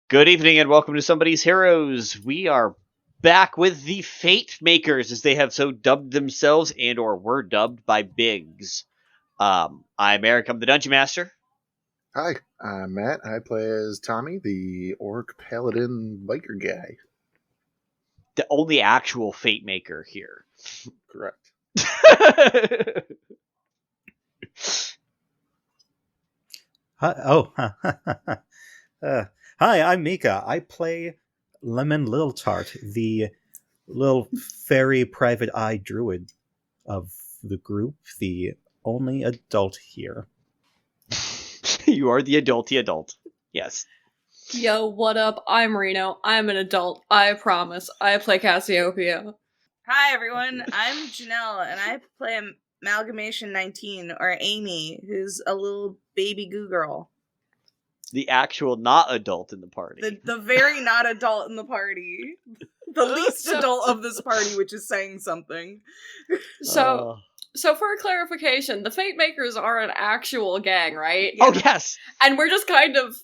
Good evening and welcome to Somebody's Heroes. We are back with the Fatemakers, as they have so dubbed themselves and or were dubbed by Biggs. I'm Eric, I'm the Dungeon Master. Hi, I'm Matt. I play as Tommy, the Orc Paladin Biker guy. The only actual Fatemaker here. Correct. Hi, I'm Mika. I play Lemon Little Tart, the little fairy private eye druid of the group, the only adult here. You are the adulty adult. Yes. Yo, what up? I'm Reno. I'm an adult. I promise. I play Cassiopeia. Hi everyone, I'm Jenel, and I play Amalgamation 19, or Amy, who's a little baby goo girl. The actual not adult in the party. The very not adult in the party. The least adult of this party, which is saying something. So for clarification, the Fatemakers are an actual gang, right? Oh, yes! And we're just kind of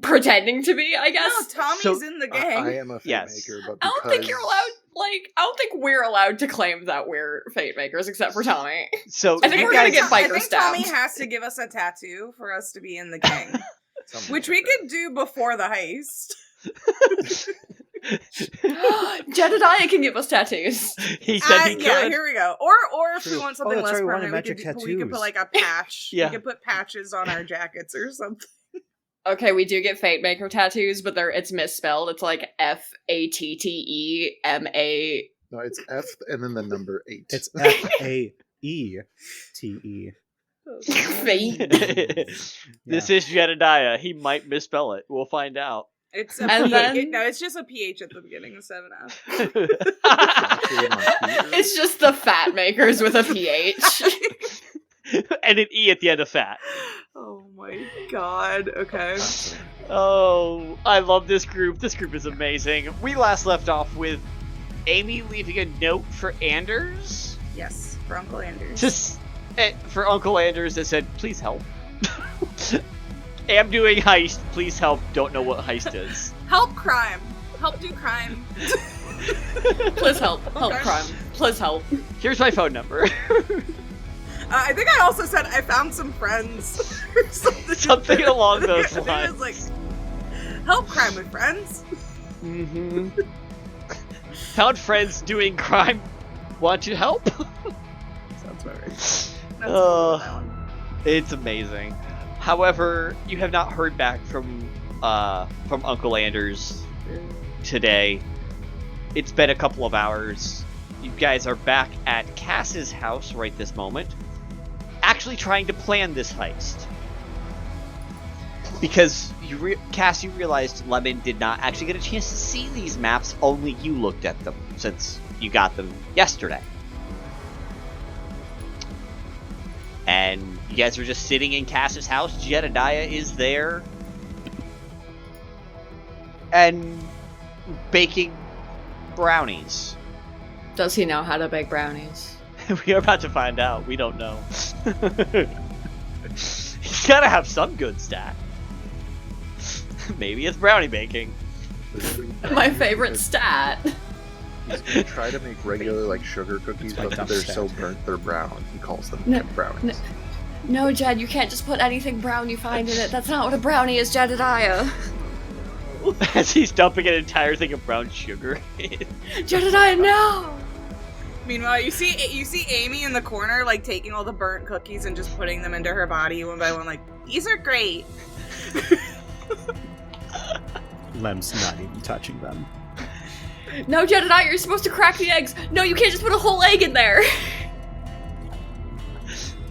pretending to be, I guess. No, Tommy's in the gang. I am a Yes. Fatemaker, but I don't think you're allowed, I don't think we're allowed to claim that we're Fatemakers, except for Tommy. So I think we're gonna get biker I think stabbed. Tommy has to give us a tattoo for us to be in the gang. Which we could do before the heist. Jedediah can give us tattoos. He said he could. Yeah, here we go. Or if we True. want something Oh, that's less right, we wanted permanent, magic we could put like a patch. Yeah. We could put patches on our jackets or something. Okay, we do get Fatemaker tattoos, but it's misspelled. It's like Fattema. No, it's F and then the number 8. It's Faete. Fate. This is Jedediah. He might misspell it. We'll find out. It's it's just a PH at the beginning of 7F. It's just the Fatmakers with a PH. And an E at the end of fat. Oh my god. Okay. Oh, I love this group. This group is amazing. We last left off with Amy leaving a note for Anders. Yes, for Uncle Anders. Just for Uncle Anders that said, please help. Am doing heist. Please help. Don't know what heist is. Help crime. Help do crime. Please help. Help Okay. crime. Please help. Here's my phone number. I think I also said I found some friends. Or something. Something along those I think lines. it was like, help crime with friends. Mm-hmm. Found friends doing crime. Want you help? Sounds about right. That's cool, that one. It's amazing. However, you have not heard back from Uncle Anders today. It's been a couple of hours. You guys are back at Cass's house right this moment, actually trying to plan this heist. Because Cass, you realized Lemon did not actually get a chance to see these maps. Only you looked at them since you got them yesterday. And you guys are just sitting in Cass's house. Jedediah is there. And baking brownies. Does he know how to bake brownies? We are about to find out. We don't know. He's gotta have some good stat. Maybe it's brownie baking. My favorite stat. He's gonna try to make regular like sugar cookies, That's my but dumb they're stat. so burnt they're brown. He calls them No, brownies. No, Jed, you can't just put anything brown you find in it. That's not what a brownie is, Jedediah. As he's dumping an entire thing of brown sugar in. Jedediah, no! Meanwhile, you see Amy in the corner, like taking all the burnt cookies and just putting them into her body one by one. Like, these are great. Lem's not even touching them. No, Jedediah, you're supposed to crack the eggs. No, you can't just put a whole egg in there.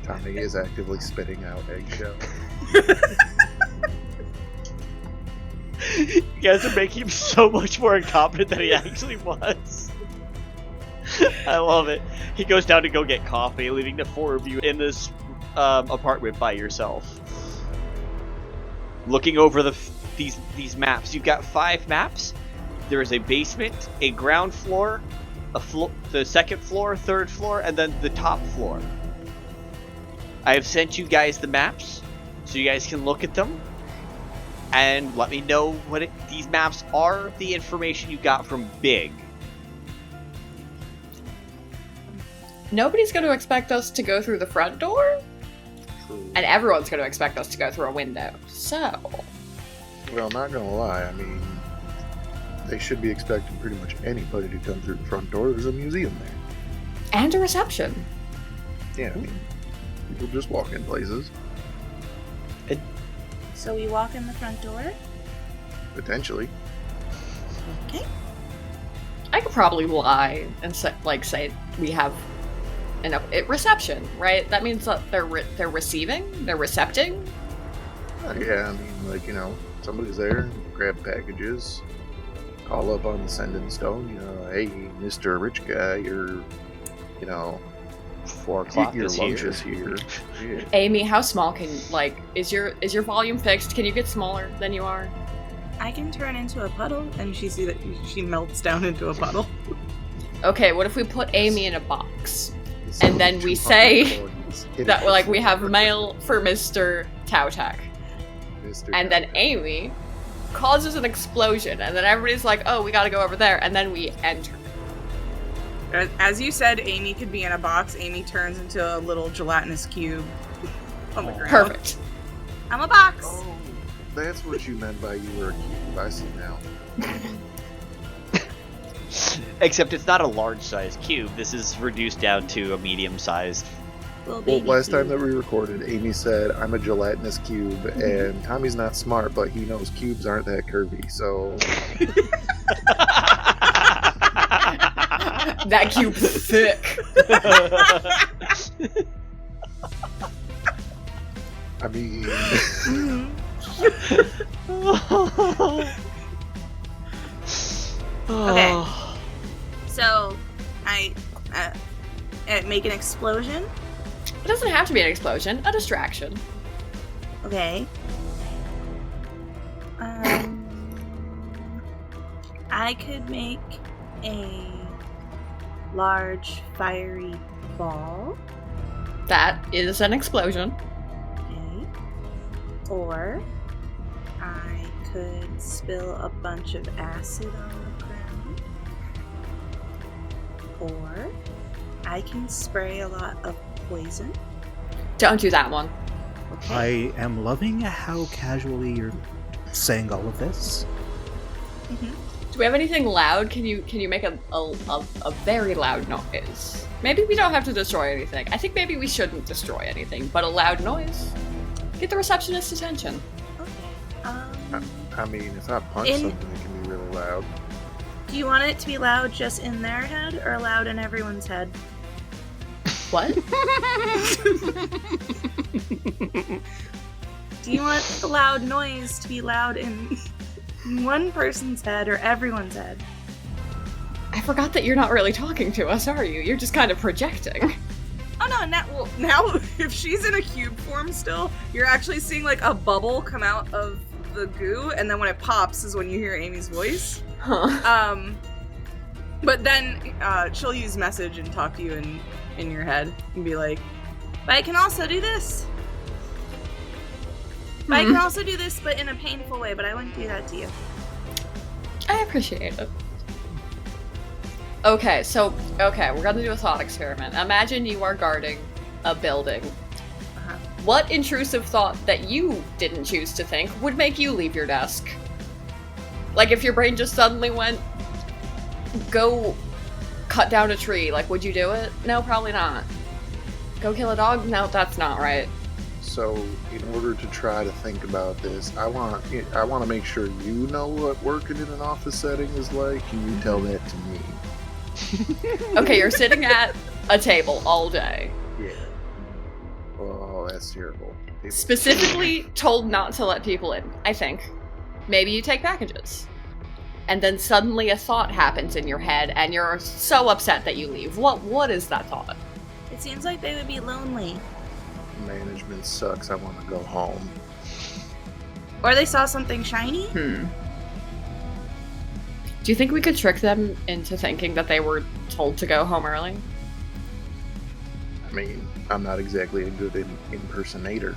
Tommy is actively spitting out eggshell. You guys are making him so much more incompetent than he actually was. I love it. He goes down to go get coffee, leaving the four of you in this apartment by yourself. Looking over these maps. You've got 5 maps. There is a basement, a ground floor, the second floor, third floor, and then the top floor. I have sent you guys the maps, so you guys can look at them. and let me know what these maps are, the information you got from Big. Nobody's going to expect us to go through the front door, True. and everyone's going to expect us to go through a window. So, Well, not gonna lie, I mean, they should be expecting pretty much anybody to come through the front door. There's a museum there. and a reception. Yeah, I mean, people just walk in places, So we walk in the front door. potentially. Okay. I could probably lie and say we have reception, right? That means that they're receiving, they're recepting. Yeah, I mean, like, you know, somebody's there, grab packages, call up on the sending stone, you know, hey, Mr. Rich Guy, your 4 o'clock your is lunch here. is here. Yeah. Amy, how small is your volume fixed? Can you get smaller than you are? I can turn into a puddle, and she melts down into a puddle. Okay, what if we put Amy in a box? It's And then we 200 say calories. That like we have mail for Mr. Toh'mak. Mr. And then Toh'mak. Amy causes an explosion, and then everybody's like, oh, we gotta go over there, and then we enter. As you said, Amy could be in a box. Amy turns into a little gelatinous cube on the ground. Perfect. I'm a box. Oh, that's what you meant by you were a cube. I see now. Except it's not a large-sized cube. This is reduced down to a medium-sized. Little Well, baby last time cube. that we recorded, Amy said, I'm a gelatinous cube, and Tommy's not smart, but he knows cubes aren't that curvy, so... That cube thick. I mean... Okay. So, I make an explosion. It doesn't have to be an explosion, a distraction. Okay. I could make a large fiery ball. That is an explosion. Okay. Or I could spill a bunch of acid on the ground. Or I can spray a lot of poison. Don't do that one. I am loving how casually you're saying all of this. Do we have anything loud? Can you make a very loud noise? Maybe we don't have to destroy anything. I think maybe we shouldn't destroy anything, but a loud noise. Get the receptionist's attention. Okay. I mean, if I punch In- something, it can be really loud. Do you want it to be loud just in their head or loud in everyone's head? What? Do you want the loud noise to be loud in one person's head or everyone's head? I forgot that you're not really talking to us, are you? You're just kind of projecting. Oh no, now if she's in a cube form still, you're actually seeing like a bubble come out of the goo, and then when it pops is when you hear Amy's voice. Huh. But then she'll use message and talk to you in your head and be like, but I can also do this. But I can also do this, but in a painful way, but I wouldn't do that to you. I appreciate it. Okay, we're gonna do a thought experiment. Imagine you are guarding a building. Uh-huh. What intrusive thought that you didn't choose to think would make you leave your desk? Like if your brain just suddenly went, go cut down a tree, like would you do it? No, probably not. Go kill a dog? No, that's not right. So, in order to try to think about this, I want to make sure you know what working in an office setting is like. Can you tell that to me? Okay, you're sitting at a table all day. Yeah. Oh, that's terrible. Specifically told not to let people in, I think. Maybe you take packages. And then suddenly a thought happens in your head and you're so upset that you leave. What is that thought? It seems like they would be lonely. Management sucks. I want to go home. Or they saw something shiny. Do you think we could trick them into thinking that they were told to go home early? I mean, I'm not exactly a good impersonator.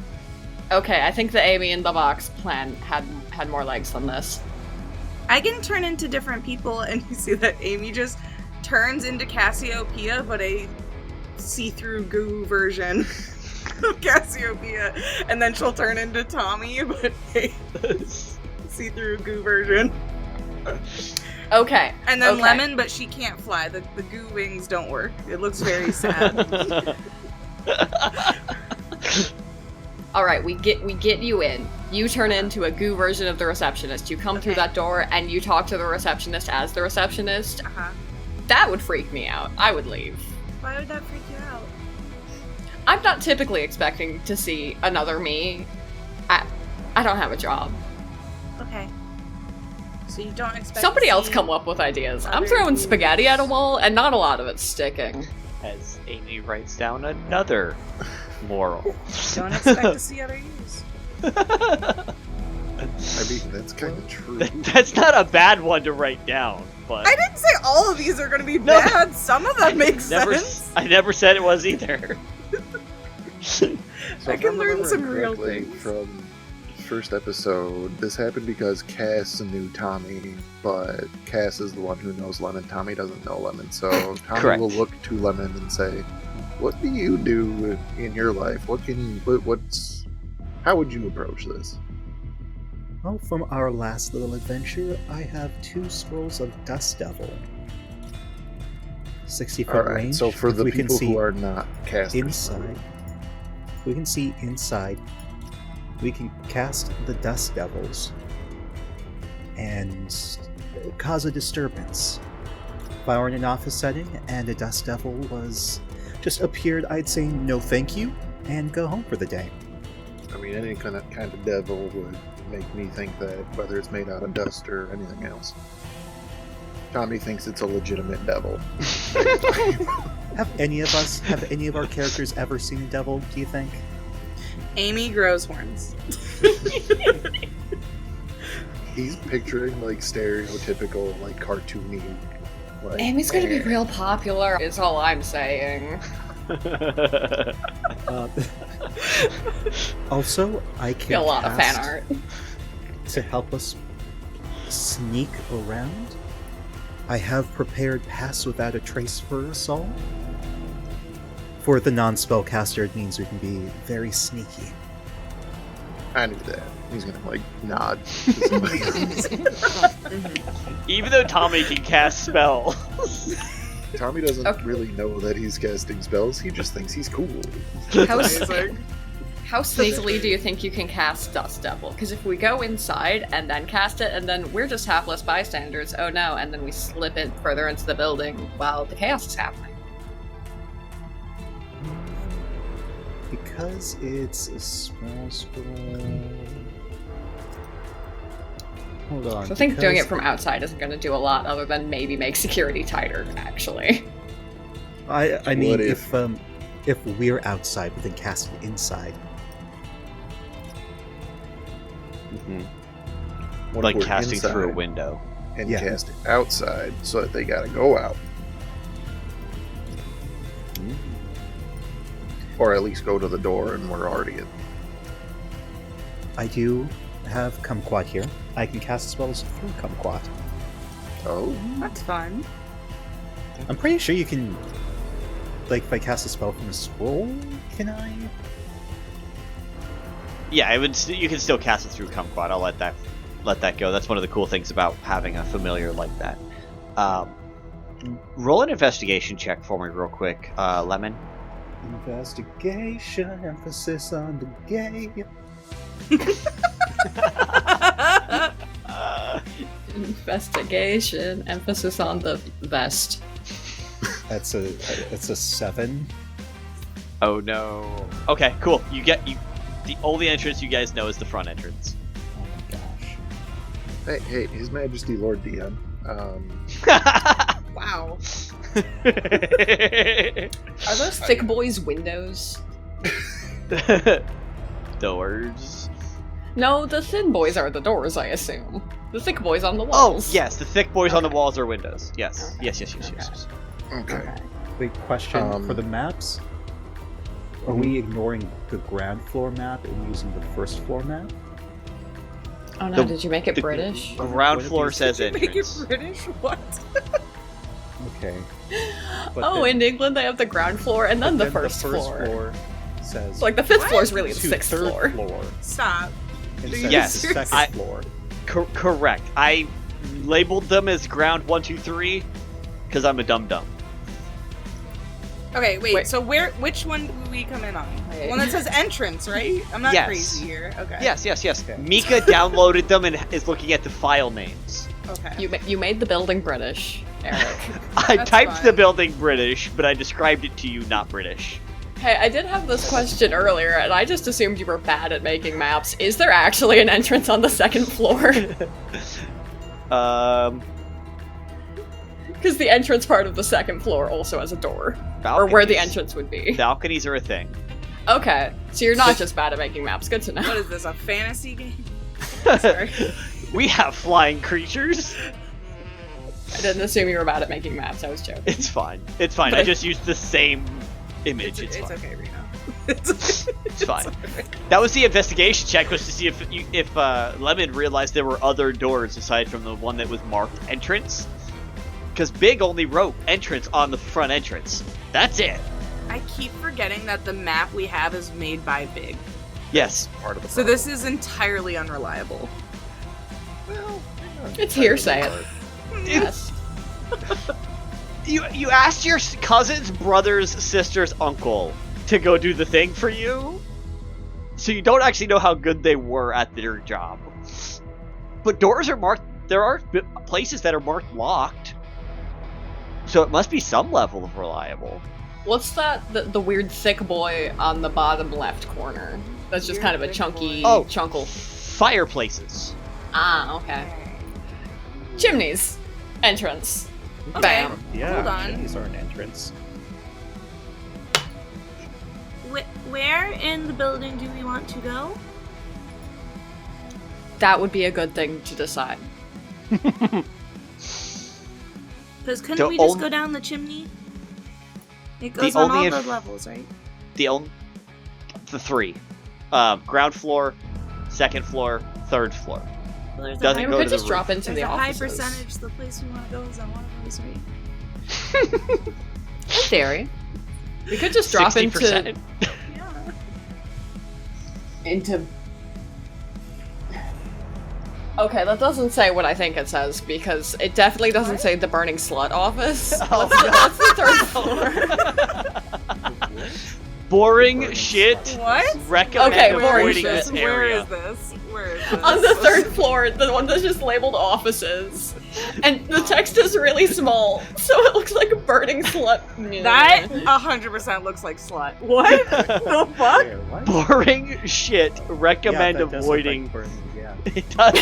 Okay, I think the Amy in the box plan had more legs than this. I can turn into different people, and you see that Amy just turns into Cassiopeia, but a see-through goo version of Cassiopeia, and then she'll turn into Tommy, but a see-through goo version. Okay. And then okay. Lemon, but she can't fly. The goo wings don't work. It looks very sad. All right, we get you in. You turn into a goo version of the receptionist. You come through that door and you talk to the receptionist as the receptionist. Uh-huh. That would freak me out. I would leave. Why would that freak you out? I'm not typically expecting to see another me. I don't have a job. Okay. So you don't expect Somebody to else see come up with ideas. I'm other throwing goos. spaghetti at a wall, and not a lot of it's sticking. As Amy writes down another moral. Don't expect to see other use. I mean, that's kind of true. That's not a bad one to write down, but I didn't say all of these are going to be No. bad. Some of them make sense. I never said it was either. So I if can I'm learn some remembering real correctly things. From first episode, this happened because Cass knew Tommy, but Cass is the one who knows Lemon. Tommy doesn't know Lemon, so Tommy Correct. will look to Lemon and say, "What do you do in your life? How would you approach this?" Well, from our last little adventure, I have 2 scrolls of Dust Devil. 60-foot All right. range. So for if the we can people see who are not casters, inside, we can see inside. We can cast the Dust Devils and cause a disturbance. If I were in an office setting and a Dust Devil just appeared, I'd say no thank you and go home for the day. I mean, any kind of devil would make me think that, whether it's made out of dust or anything else. Tommy thinks it's a legitimate devil. Have any of our characters ever seen a devil, do you think? Amy grows horns. He's picturing like stereotypical, like cartoony. Like, Amy's gonna be real popular, is all I'm saying. Also, I can Get a lot of fan cast art. to help us sneak around. I have prepared Pass Without a Trace for us all. For the non-spellcaster, it means we can be very sneaky. I knew that. He's gonna like nod to somebody else. Even though Tommy can cast spells. Tommy doesn't Okay. really know that he's casting spells. He just thinks he's cool. How, Amazing. how sneakily do you think you can cast Dust Devil? Because if we go inside and then cast it, and then we're just hapless bystanders, oh no, and then we slip it further into the building while the chaos is happening. Because it's a small scroll... Hold on. So I think doing it because from outside isn't going to do a lot other than maybe make security tighter, actually. I mean, What if we're outside, but then cast it inside. What Like if we're casting through a inside window. and Yeah. cast it outside so that they gotta go out. Or at least go to the door and we're already in. I do have Kumquat here. I can cast spells through Kumquat. Oh, That's fun. I'm pretty sure you can... Like, if I cast a spell from a scroll, can I? Yeah, you can still cast it through Kumquat. I'll let that go. That's one of the cool things about having a familiar like that. Roll an investigation check for me real quick, Lemon. Investigation, emphasis on the gay. Investigation, emphasis on the vest. That's a 7. Oh no. Okay, cool. The only entrance you guys know is the front entrance. Oh my gosh. hey, His Majesty Lord DM. Wow. Are those thick boys windows? Doors. No, the thin boys are the doors, I assume. The thick boys on the Oh, walls. yes, the thick boys on the walls are windows. Yes. Okay. Yes. Okay. Wait, question Um, for the maps. Are we ignoring the ground floor map and using the first floor map? Oh no, did you make it British? Ground What floor did says Make it entrance. British? What? Okay. But Oh, then- in England they have the ground floor and then but the first floor. says So, like the fifth What? floor is really the to sixth third floor. Stop. Instead Yes, of the second I- floor. Correct. I labeled them as ground 1, 2, 3 because I'm a dum-dum. Okay, wait. Wait. So which one do we come in on? Wait. The one that says entrance, right? I'm not Yes. crazy here. Okay. Yes. Okay. Mika downloaded them and is looking at the file names. Okay. You made the building British, Eric. I That's typed the fine. building British, but I described it to you not British. Hey, I did have this question earlier, and I just assumed you were bad at making maps. Is there actually an entrance on the second floor? Because the entrance part of the second floor also has a door. Or where the balconies. entrance would be. Balconies are a thing. Okay, so you're not just bad at making maps. Good to know. What is this? A fantasy game? Sorry. We have flying creatures. I didn't assume you were bad at making maps. I was joking. It's fine. It's fine. But I just used the same image. It's fine. okay, Reno. It's fine. That was the investigation check, was to see if Lemon realized there were other doors aside from the one that was marked entrance. Because Big only wrote entrance on the front entrance. That's it. I keep forgetting that the map we have is made by Big. Yes. Part of the So problem. this is entirely unreliable. Well, It's hearsay. Yes. You asked your cousin's brother's sister's uncle to go do the thing for you, so you don't actually know how good they were at their job. But doors are marked. There are places that are marked locked, so it must be some level of reliable. What's that? The weird thick boy on the bottom left corner. That's just Weird kind of a thick chunky boy. Oh. chunkle. Fireplaces. Ah, okay. Chimneys. Entrance. Okay. Bam. Yeah, Hold on. chimneys are an entrance. Where in the building do we want to go? That would be a good thing to decide. Because couldn't The we just ol- go down the chimney? It goes The on only all inf- the levels, right? The 3. Ground floor, second floor, third floor. Well, there's Doesn't Maybe go we to could the just drop roof. into there's the a high offices. percentage the place we want to go is on one of those, right? In theory. We could just drop 60%. Yeah. into... Okay, that doesn't say what I think it says, because it definitely doesn't What? say the burning slut office. Oh, What's the third floor? Boring Burning shit. spots. What? Recommend Okay, Where boring avoiding is shit. this Where area. is this? Where is this? On the third floor, the one that's just labeled offices. And the text is really small, so it looks like a burning slut. That 100% looks like slut. What? The fuck? Where, what? Boring shit. Recommend Yeah, that does look avoiding. like burning, yeah. It does.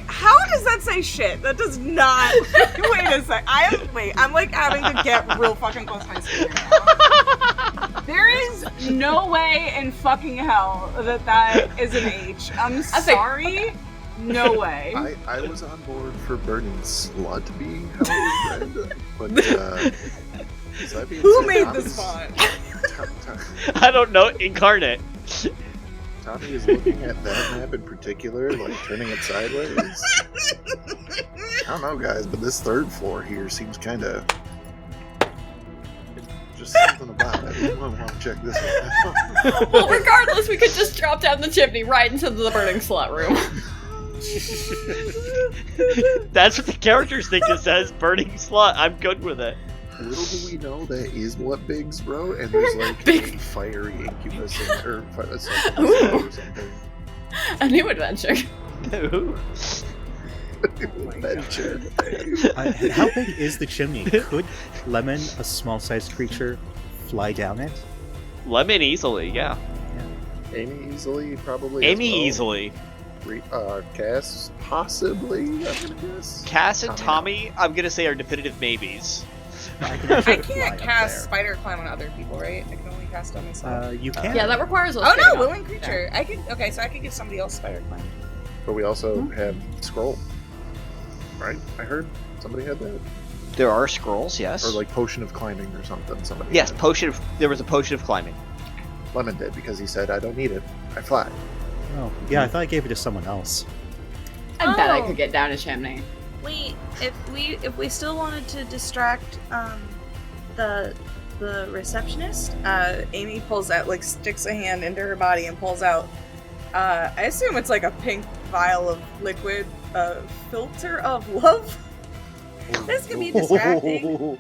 How does that say shit? That does not. Wait a sec. I'm like having to get real fucking close to my screen right now. There is no way in fucking hell that is an H. I'm sorry. No way. I was on board for burning slut being how it was read, but so that being Who said, made Tommy's- this font? I don't know. Incarnate. Tommy is looking at that map in particular, like turning it sideways. I don't know, guys, but this third floor here seems kind of just something about it. I want to check this one out. Well, regardless, we could just drop down the chimney right into the burning slut room. That's what the characters think it says. Burning slut. I'm good with it. Little do we know that is what Biggs wrote, and there's like Big- a fiery incubus in, or Ooh. something. A new adventure. Ooh. Adventure. How big is the chimney? Could Lemon, a small-sized creature, fly down it? Lemon easily, yeah. Amy easily, probably. Amy as well. easily. Cass, possibly, I'm gonna guess. Cass and Tommy. Tommy, I'm gonna say, are definitive maybes. I can I actually fly can't up cast there. spider climb on other people, right? I can only cast on myself. You can. Yeah, that requires us Oh getting no, up. willing creature. I could. Okay, so I could give somebody else spider climb. But we also have scroll. Right? I heard somebody had that. There are scrolls, yes. Or like potion of climbing or something. Somebody Yes, had. there was a potion of climbing. Lemon did, because he said, I don't need it. I fly. Oh, yeah, I thought I gave it to someone else. I bet I Oh. could get down a chimney. Wait, if we still wanted to distract the receptionist, Amy pulls out, like, sticks a hand into her body and pulls out, I assume it's like a pink vial of liquid, filter of love. This could be distracting.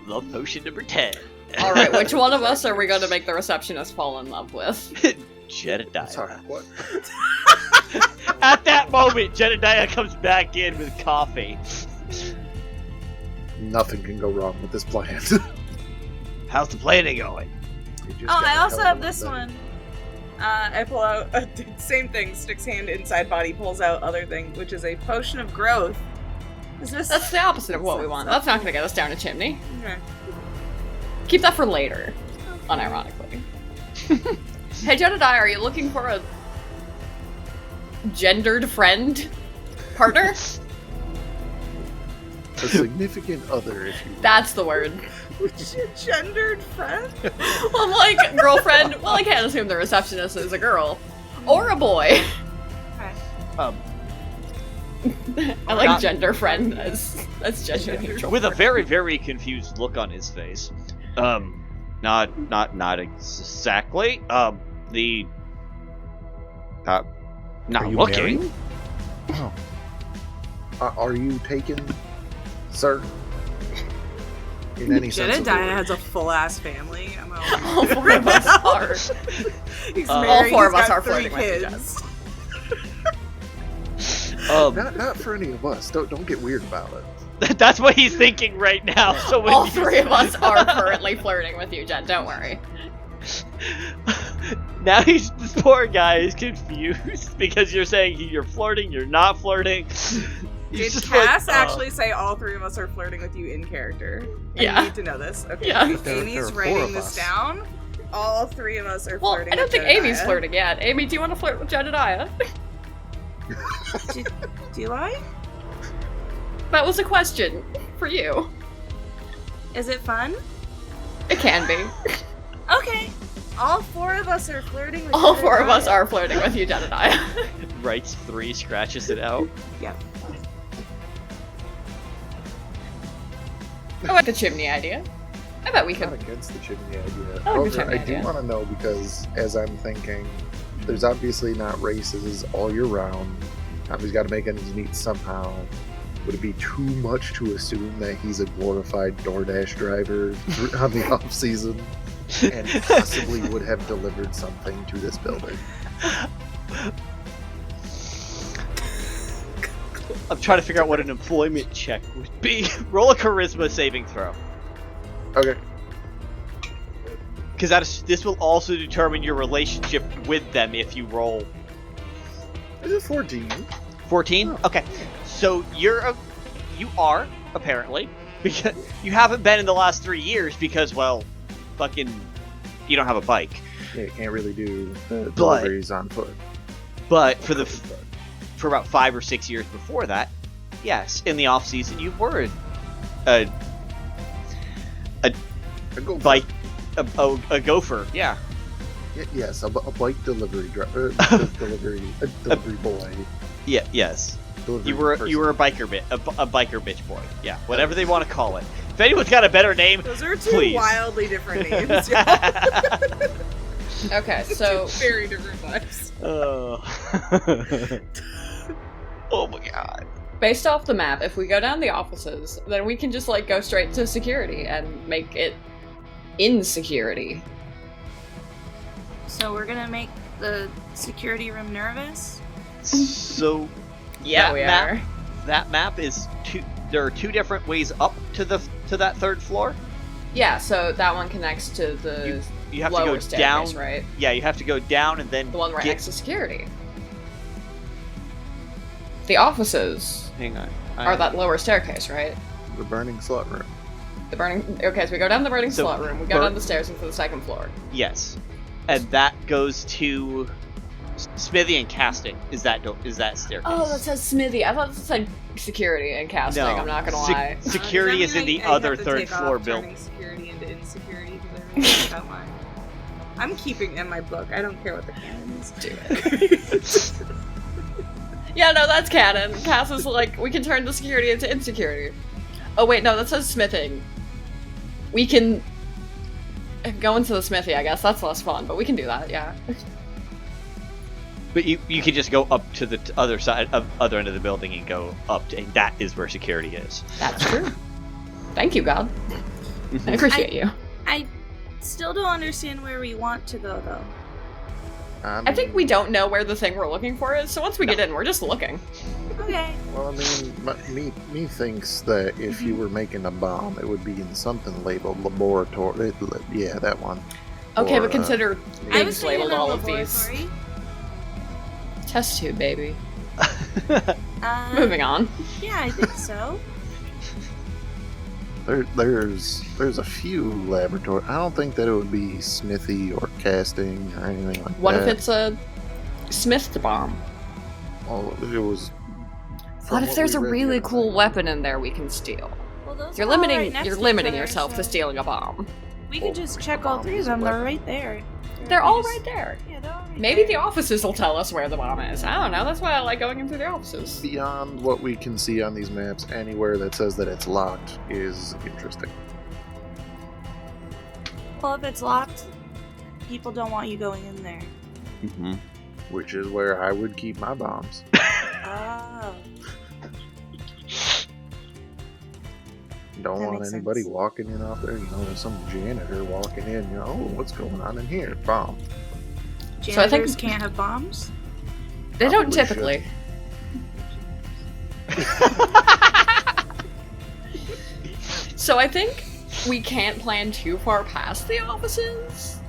Love potion number 10. Alright, which one of us are we going to make the receptionist fall in love with? Jedediah. Sorry, what? At that moment, Jedediah comes back in with coffee. Nothing can go wrong with this plan. How's the planning going? You just Oh, got I a also hell have of a this lot one. I pull out, same thing, sticks hand inside body, pulls out other thing, which is a potion of growth. Is this... That's the opposite of what we want. That's not going to get us down a chimney. Okay. Keep that for later, unironically. Hey, Jedediah, are you looking for a gendered friend? Partner? A significant other, if you will. That's the word. Which your gendered friend? Well, like, girlfriend. Well, I can't assume the receptionist is a girl. Or a boy. Okay. I like Not- gender friend as gender neutral. With a very, very confused look on his face. Not exactly. Not Are you looking. married? Oh, Are you taken, sir? In any sense of the Jedediah word? has a full-ass family. I'm All four of us are. He's All married, four of he's us got are 3 flirting with each kids. Not for any of us. Don't get weird about it. That's what he's thinking right now. So when All you- three of us are currently flirting with you, Jen. Don't worry. Now this poor guy is confused because you're saying you're flirting, you're not flirting. He's Did just Cass like, actually say all 3 of us are flirting with you in character? Yeah. I need to know this. Okay. Yeah. There are Amy's 4 writing of this us. down. All 3 of us are Well, flirting I don't with think Jedediah. Amy's flirting yet. Amy, do you want to flirt with Jedediah? Do I? That was a question for you. Is it fun? It can be. Okay. All 4 of us are flirting with All 4 of us Jedediah. are flirting with you, Jedediah. writes 3, scratches it out. Yep. I like the chimney idea. I bet we I'm could. not against the chimney idea. I like the However, chimney I do idea. want to know, because as I'm thinking, there's obviously not races all year round. He's got to make ends meet somehow. Would it be too much to assume that he's a glorified DoorDash driver on the off season and possibly would have delivered something to this building? I'm trying to figure out what an employment check would be. Roll a charisma saving throw. Okay. Because this will also determine your relationship with them if you roll Is it 14? 14? Oh. Okay. So you are, apparently, because you haven't been in the last 3 years because, well, fucking, you don't have a bike. Yeah, you can't really do the deliveries on foot. But for about 5 or 6 years before that, yes, in the off season you were a Go bike, a gopher, yeah. Yes, a bike delivery driver, delivery boy. Yeah, yes. Delivery You were a biker a biker bitch boy. Yeah, whatever they want to call it. If anyone's got a better name, Those are 2 please. wildly different names. Yeah. Okay, so 2 very different vibes. Oh my god. based off the map, if we go down the offices, then we can just like go straight to security and make it insecurity. So we're gonna make the security room nervous? So Yeah, we map, are. That map is there are 2 different ways up to that 3rd floor. Yeah, so that one connects to the You have to lower go staircase, down. right? Yeah, you have to go down and then The one right get, next to security. The offices Hang on. are that lower staircase, right? The burning slot room. The burning. Okay, so we go down the burning So, slot room. We go down the stairs into the 2nd floor. Yes, and that goes to Smithy and Casting. Is that staircase? Oh, that says Smithy. I thought it said security and casting. No, I'm not gonna lie. Security is in the other 3rd floor building. Turning security into insecurity because I really like that line. I'm keeping in my book. I don't care what the canon is. Do it. Yeah, no, that's canon. Cass is like, we can turn the security into insecurity. Oh wait, no, that says smithing. We can go into the smithy, I guess. That's less fun, but we can do that, yeah. But you can just go up to the other side, other end of the building, and go up, and that is where security is. That's true. Thank you, God. I appreciate you. I still don't understand where we want to go, though. I think we don't know where the thing we're looking for is, so once we get in, we're just looking. Okay. Well, I mean, me thinks that if you were making a bomb, it would be in something labeled laboratory. Yeah, that one. Okay, Or, but consider I was things labeled thinking all of these. laboratory. Test tube, baby. Uh, Moving on. Yeah, I think so. There's a few laboratories. I don't think that it would be smithy or casting or anything like What that. if it's a Smith bomb? Well, it was. What if there's a really cool weapon in there we can steal? Well, those You're are all limiting right next you're to limiting each other, yourself to so stealing a bomb. We could just check all three of them. They're right there. They're all right there. Yeah, they're all right Maybe the there. offices will tell us where the bomb is. I don't know. That's why I like going in through the offices. Beyond what we can see on these maps, anywhere that says that it's locked is interesting. Well, if it's locked, people don't want you going in there. Mm-hmm. Which is where I would keep my bombs. Oh. Don't That want makes anybody sense. walking in out there. You know, there's some janitor walking in. You know, oh, what's going on in here? Bomb. So I think- Janitors can't have bombs? They don't Probably typically. So I think we can't plan too far past the offices.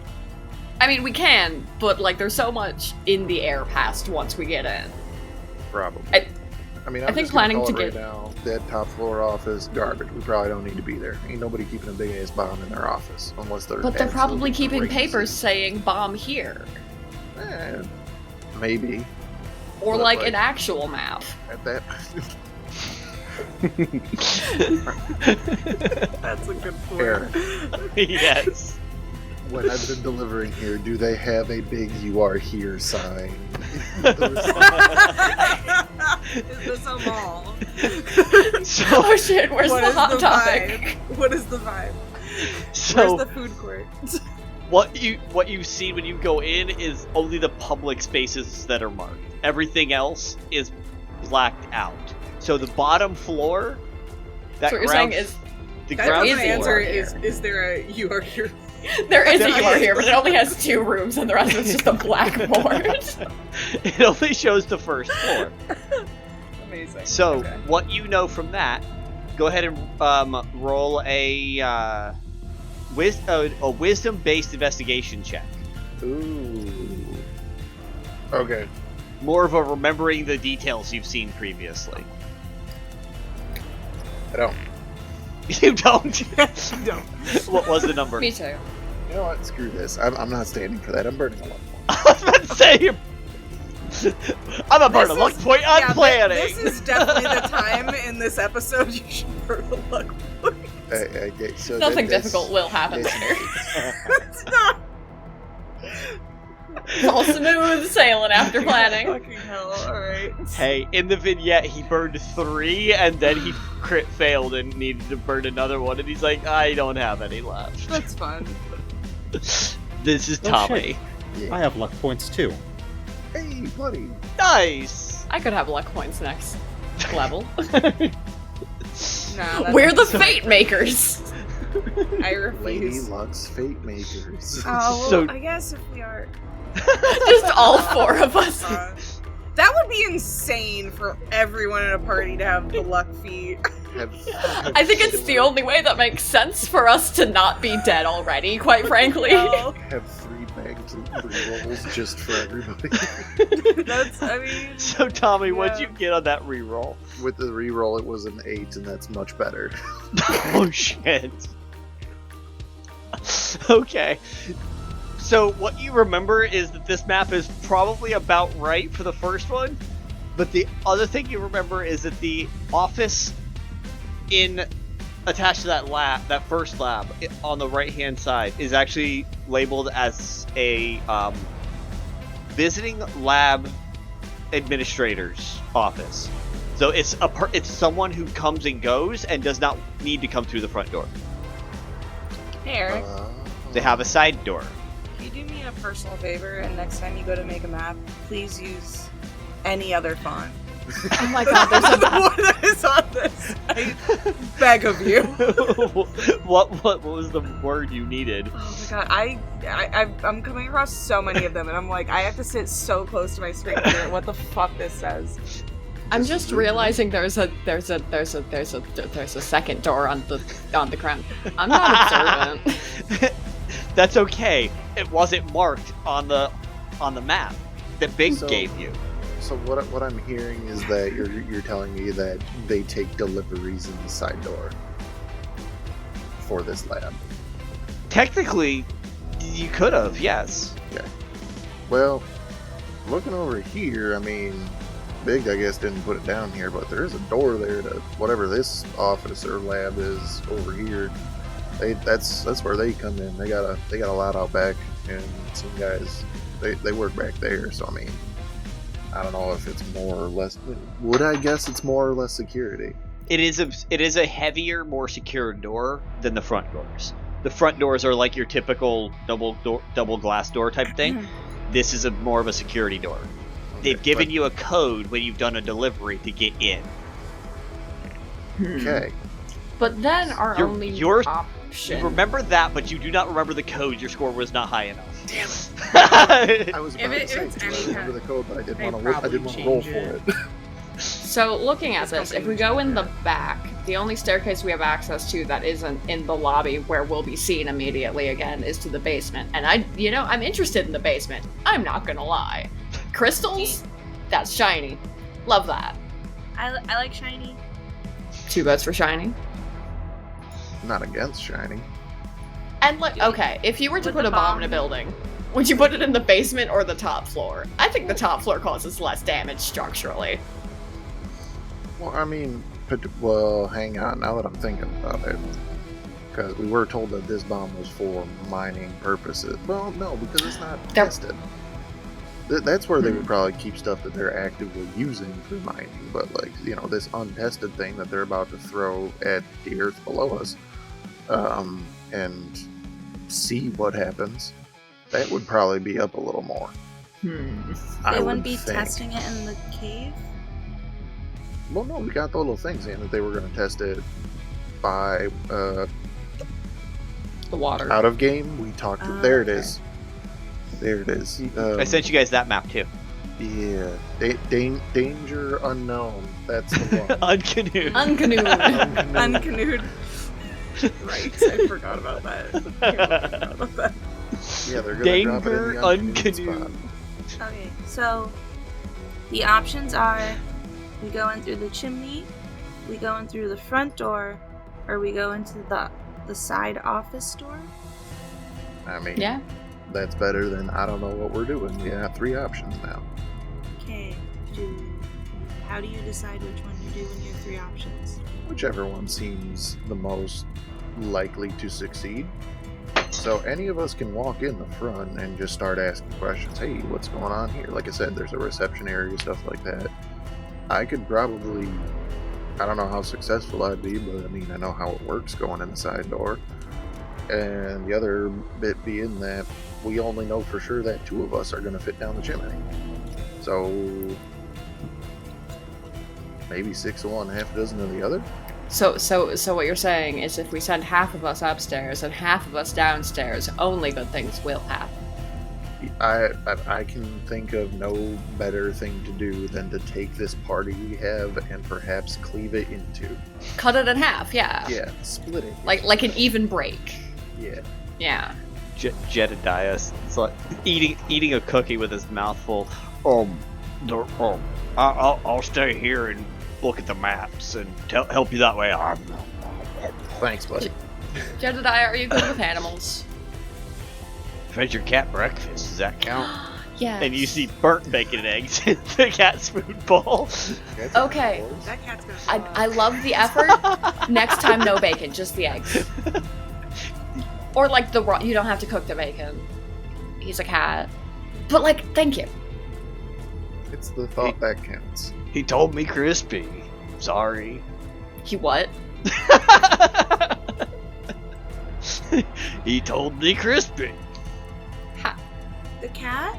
I mean, we can, but like there's so much in the air past once we get in. Probably. I mean, I I'm think just gonna planning call to it right get- now. Dead top floor office, garbage. We probably don't need to be there. Ain't nobody keeping a big ass bomb in their office unless they're. But they're probably absolutely keeping crazy. papers saying bomb here. Maybe Or But, like like- an actual map. at that. That's a good Fair. Yes. When I've been delivering here, do they have a big "You Are Here" sign? Is this a mall? So, Oh shit, where's What the is hot the topic? vibe? What is the vibe? so Where's the food court? what you see when you go in is only the public spaces that are marked. Everything else is blacked out. So the bottom floor, that So what you're ground, saying is the That ground doesn't floor. answer is there a you are here? there is a There you are is. here, but it only has 2 rooms and the rest of it's just a blackboard. It only shows the first floor. Amazing. So Okay. what you know from that, go ahead and roll a wisdom-based investigation check. Ooh. Okay. More of a remembering the details you've seen previously. I don't. You don't. No. What was the number? Me too. You know what? Screw this. I'm not standing for that. I'm burning a luck point. I was about to say, I'm a burn a This luck is- point. I'm Yeah, planning. This is definitely the time in this episode you should burn a luck point. Okay, so Nothing that's- difficult will happen that's- later. It's not It's all smooth sailing after planning. fucking hell. All right. Hey, in the vignette, he burned 3, and then he crit failed and needed to burn another one, and he's like, I don't have any left. That's fun. This is Oh, Tommy. I have luck points too. Hey, buddy. Nice. I could have luck points next level. Nah, We're the Fatemakers. I Lady refuse. Luck's Fate Makers. Oh, well, So- I guess if we are. Just all 4 of us. That would be insane for everyone in a party to have the luck feat. I think it's the only way that makes sense for us to not be dead already, quite frankly. No, Have 3 bags of rerolls just for everybody. that's, I mean. So, Tommy, what'd Yeah. you get on that reroll? With the reroll, it was an 8, and that's much better. Oh, shit. Okay. So, what you remember is that this map is probably about right for the first one, but the other thing you remember is that the office in attached to that first lab on the right-hand side, is actually labeled as a visiting lab administrator's office. So it's someone who comes and goes and does not need to come through the front door. Hey, Eric. They have a side door. Can you do me a personal favor, and next time you go to make a map, please use any other font? Oh my god, there's The one that is on this. I beg of you. What was the word you needed? Oh my god, I'm coming across so many of them, and I'm like, I have to sit so close to my screen to hear what the fuck this says. I'm just realizing there's a second door on the ground. I'm not observant. That's okay. It wasn't marked on the map that Big gave you. So what I'm hearing is that you're telling me that they take deliveries in the side door for this lab. Technically, you could have, yes. Okay. Well, looking over here, I mean, Big, I guess, didn't put it down here, but there is a door there to whatever this office or lab is over here. That's where they come in. They got a lot out back, and some guys they work back there. So I mean, I don't know if it's more or less. Would I guess it's more or less security? It is a heavier, more secure door than the front doors. The front doors are like your typical double glass door type thing. This is more of a security door. They've given you a code when you've done a delivery to get in. Okay. But then our only You option. remember that, but you do not remember the code. Your score was not high enough. Damn it. I was about If to say, it's do I any remember kind- the code, but I didn't I'd want to probably roll change for it. So looking at This this, if company we go would in do the back, the only staircase we have access to that isn't in the lobby where we'll be seen immediately again is to the basement. And I'm interested in the basement. I'm not gonna lie. Crystals? That's shiny. Love that. I like shiny. 2 votes for shiny. Not against shiny. And okay, if you were to With put the a bomb in a bomb. building, would you put it in the basement or the top floor? I think the top floor causes less damage structurally. Well, I mean, hang on. Now that I'm thinking about it, because we were told that this bomb was for mining purposes. Well, no, because it's not tested. That's where they would probably keep stuff that they're actively using for mining. But like, this untested thing that they're about to throw at the earth below us, and see what happens. That would probably be up a little more. I They would wouldn't be think. testing it in the cave? Well, no, we got the little thing saying that they were going to test it by The water. out of game. We talked. Oh, There it okay. is. There it is. I sent you guys that map too. Yeah. Danger unknown. That's the one. Uncanoed. Uncanoed. Uncanoed. Right, I forgot about that. Yeah, they're going to drop it in Danger the uncanoed uncanoed. spot. Okay, so the options are we go in through the chimney, we go in through the front door, or we go into the side office door. I mean, Yeah. that's better than I don't know what we're doing. We have 3 options now. Okay, how do you decide which one you do when you have 3 options? Whichever one seems the most likely to succeed. So any of us can walk in the front and just start asking questions. Hey, what's going on here? Like I said, there's a reception area, stuff like that. I could probably, I don't know how successful I'd be, but I mean, I know how it works going in the side door. And the other bit being that we only know for sure that 2 of us are going to fit down the chimney. So maybe 6 of one, half a dozen of the other. So what you're saying is if we send half of us upstairs and half of us downstairs, only good things will happen. I can think of no better thing to do than to take this party we have and perhaps cleave it into. Cut it in half, yeah. Yeah, split it. Like an even break. Yeah. Yeah. Jedediah is like eating a cookie with his mouth full. I'll stay here and look at the maps and help you that way. Thanks, buddy. Jedediah, are you good with animals? Fed your cat breakfast. Does that count? Yes. And you see burnt bacon and eggs in the cat's food bowl. That's Okay. yours. That cat's gonna I love the effort. Next time, no bacon, just the eggs. Or like the raw. You don't have to cook the bacon. He's a cat. But like, thank you. It's the thought that counts. He told me crispy. Sorry. He what? He told me crispy. The cat?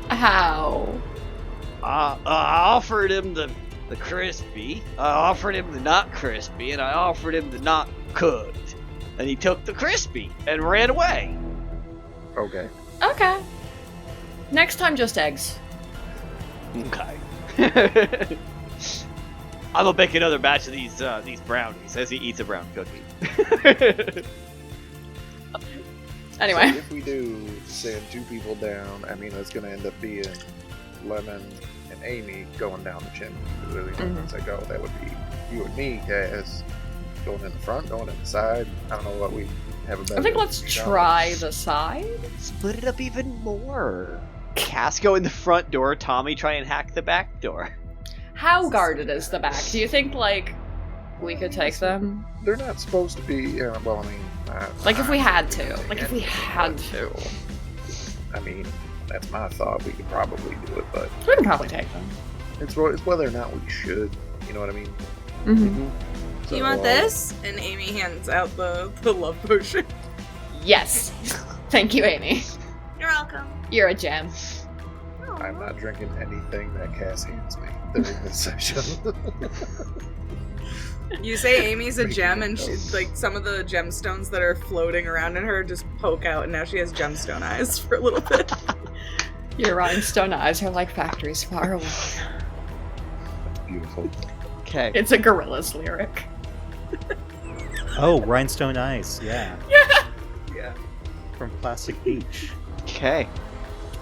How? I offered him the crispy. I offered him the not crispy, and I offered him the not cooked. And he took the crispy and ran away. Okay. Okay. Next time, just eggs. Okay. I'm gonna bake another batch of these brownies as he eats a brown cookie. Anyway. So if we do send 2 people down, I mean, it's going to end up being Lemon and Amy going down the chimney. Really, once I go, that would be you and me, Cass, going in the front, going in the side. I don't know what we have a better. I think let's try the side. Split it up even more. Cass go in the front door, Tommy try and hack the back door. How guarded is the back? Do you think, like, we could take them? They're not supposed to be. Well, I mean, Like, if we had to. Like, if we had to. I mean, that's my thought. We could probably do it, but We can probably take them. it's whether or not we should. You know what I mean? Mm-hmm. Do you want this? And Amy hands out the love potion. Yes. Thank you, Amy. You're welcome. You're a gem. I'm not drinking anything that Cass hands me during this session. You say Amy's a Pretty gem, good, and though. she's like some of the gemstones that are floating around in her just poke out, and now she has gemstone eyes for a little bit. Your rhinestone eyes are like factories far away. Beautiful. Okay. It's a Gorillaz lyric. Oh, Rhinestone Eyes, yeah. Yeah. From Plastic Beach. Okay.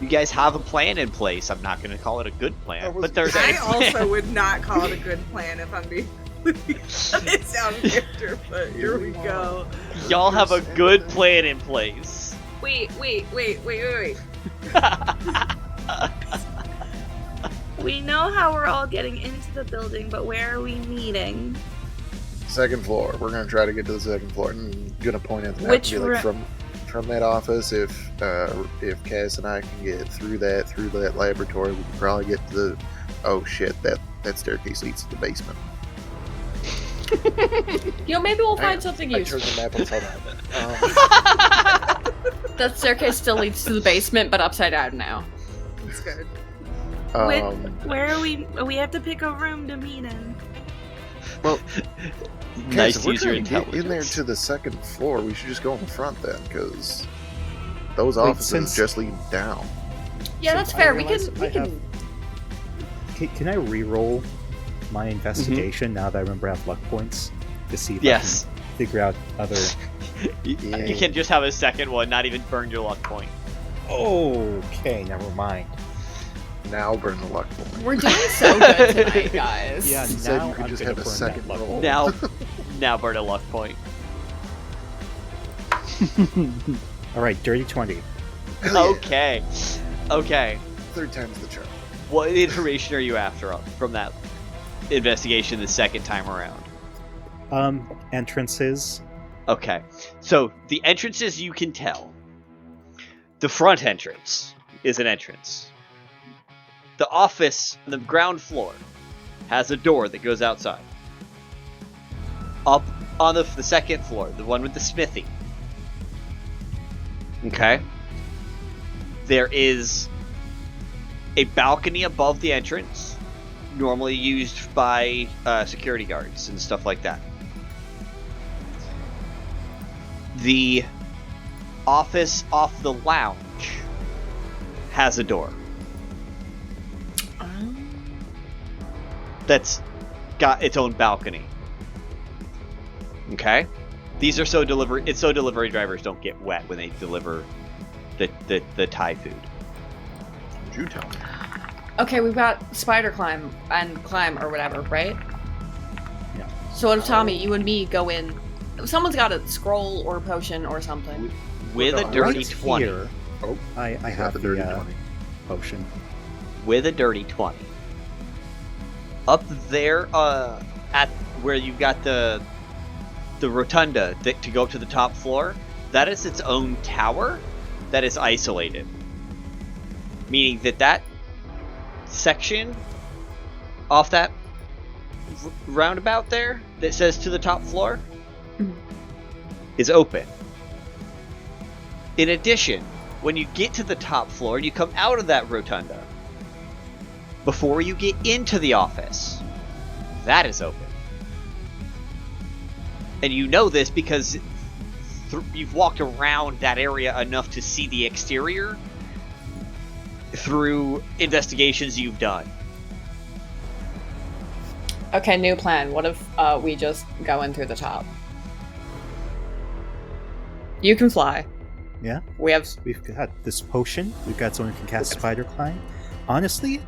You guys have a plan in place. I'm not going to call it a good plan, but there's I a plan. also would not call it a good plan if I'm being it's out of character, but here we go. Y'all have a good plan in place. Wait. We know how we're all getting into the building, but where are we meeting? Second floor. We're gonna try to get to the second floor. And gonna point at the map Which and be like, from that office. If Cass and I can get through that laboratory, we can probably get to the. Oh shit! That staircase leads to the basement. You know, maybe we'll Hang find on, something I useful. turned the map upside down. That staircase still leads to the basement, but upside down now. It's good. Where are we? We have to pick a room to meet in. Well, Nice Cass, to if use we're your trying to get in there intelligence. to the second floor, we should just go in the front then, because those Wait, offices since- just lead down. Yeah, that's Since I fair. We realize can. I have- Can I re-roll my investigation now that I remember I have luck points to see if Yes. I can figure out other... You Yeah. can just have a second one, not even burn your luck point. Okay, never mind. Now burn the luck point. We're doing so good tonight, guys. Yeah, You said now you could I'm just gonna have a burn second that luck roll. point. Now burn a luck point. Alright, dirty 20. Hell yeah. Okay. Third time's the charm. What information are you after from that investigation the second time around? Entrances. Okay. So the entrances you can tell. The front entrance is an entrance. The office on the ground floor has a door that goes outside. Up on the second floor, the one with the smithy. Okay. There is a balcony above the entrance, normally used by security guards and stuff like that. The office off the lounge has a door that's got its own balcony. Okay? These are so delivery drivers don't get wet when they deliver the Thai food. Would you tell me? Okay, we've got spider climb and climb or whatever, right? Yeah. So what if Tommy, you and me go in? Someone's got a scroll or potion or something. With a Right dirty 20. Here, Oh, I got have the dirty the... 20. potion. with a dirty 20. Up there, at where you've got the rotunda to go up to the top floor, that is its own tower that is isolated. Meaning that section off that roundabout there that says to the top floor is open. In addition, when you get to the top floor and you come out of that rotunda, before you get into the office, that is open. And you know this because you've walked around that area enough to see the exterior through investigations you've done. Okay, new plan. What if we just go in through the top? You can fly. Yeah? We've got this potion. We've got someone who can cast Spider Climb. Honestly,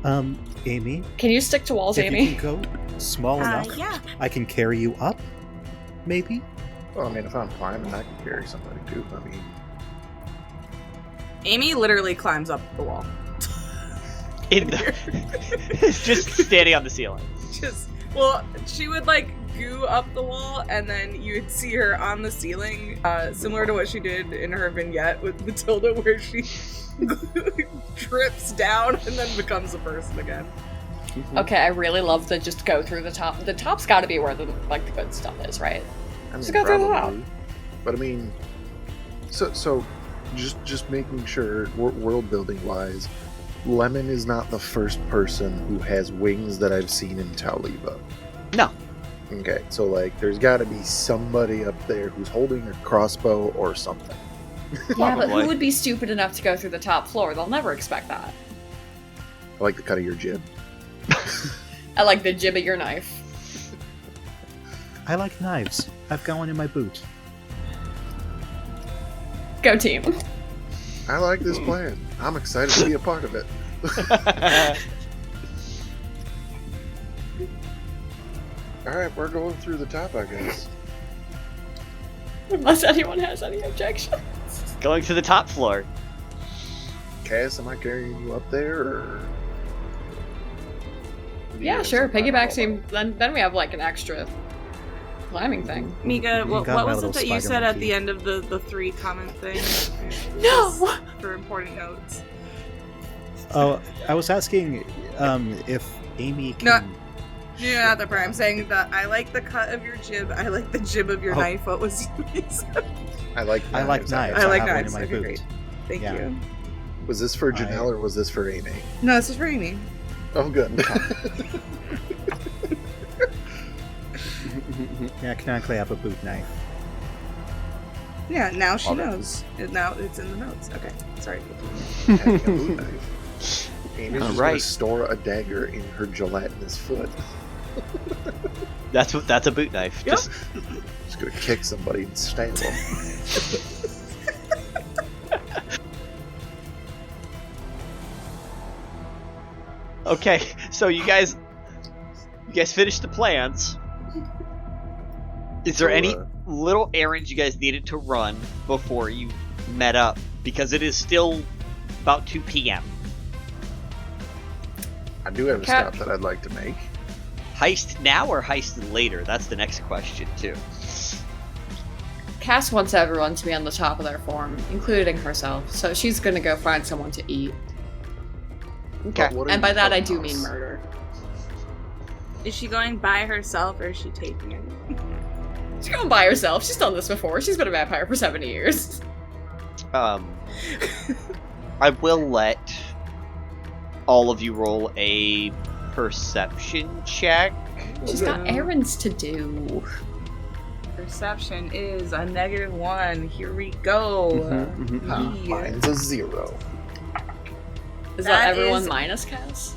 Amy... Can you stick to walls, if Amy? you can go small enough, Yeah. I can carry you up, maybe? Well, I mean, if I'm climbing, I can carry somebody too. I mean, Amy literally climbs up the wall. It's just standing on the ceiling. Well, she would like goo up the wall, and then you'd see her on the ceiling, similar to what she did in her vignette with Matilda, where she trips down and then becomes a person again. Okay, I really love to just go through the top. The top's got to be where the good stuff is, right? I mean, Just go through the probably. top. But I mean, so just making sure, world building wise, Lemon is not the first person who has wings that I've seen in Tauliva. No. Okay, so like, there's got to be somebody up there who's holding a crossbow or something. Yeah, but Probably. who would be stupid enough to go through the top floor? They'll never expect that. I like the cut of your jib. I like the jib of your knife. I like knives. I've got one in my boot. Go team. I like this plan. I'm excited to be a part of it. Alright, we're going through the top, I guess. Unless anyone has any objections. Going to the top floor. Cass, am I carrying you up there, or... Yeah, sure. Piggyback seem. Then we have like an extra climbing thing. Mika, what got my was little it that you spider said at monkey. the end of the 3 comment thing? No! For important notes. Oh, I was asking if Amy can... No. Yeah, not the part. I'm saying that I like the cut of your jib. I like the jib of your Oh. knife. What was you said? I like I like knives. I like have one knives. in my Okay, boot. great. Thank Yeah. you. Was this for Jenel or was this for Amy? No, this is for Amy. Oh, good. Yeah, canonically I have a boot knife. Yeah, now she Love it. knows. Now it's in the notes. Okay, sorry. Having a boot knife. Amy's just Alright. gonna store a dagger in her gelatinous foot. That's a boot knife. Yep. Just Just gonna kick somebody and stab them. okay. So you guys finished the plans. Is there So, any little errands you guys needed to run before you met up? Because it is still about 2 p.m. I do have a Cat- stop that I'd like to make. Heist now or heist later? That's the next question too. Cass wants everyone to be on the top of their form, including herself. So she's gonna go find someone to eat. Okay. But what are And you by that I telling do mean us? murder. Is she going by herself or is she taking it? She's going by herself. She's done this before. She's been a vampire for 70 years. I will let all of you roll a perception check. She's got errands to do. Perception is a -1. Here we go. Ah, mine's a 0. Is that That everyone is- minus Cass?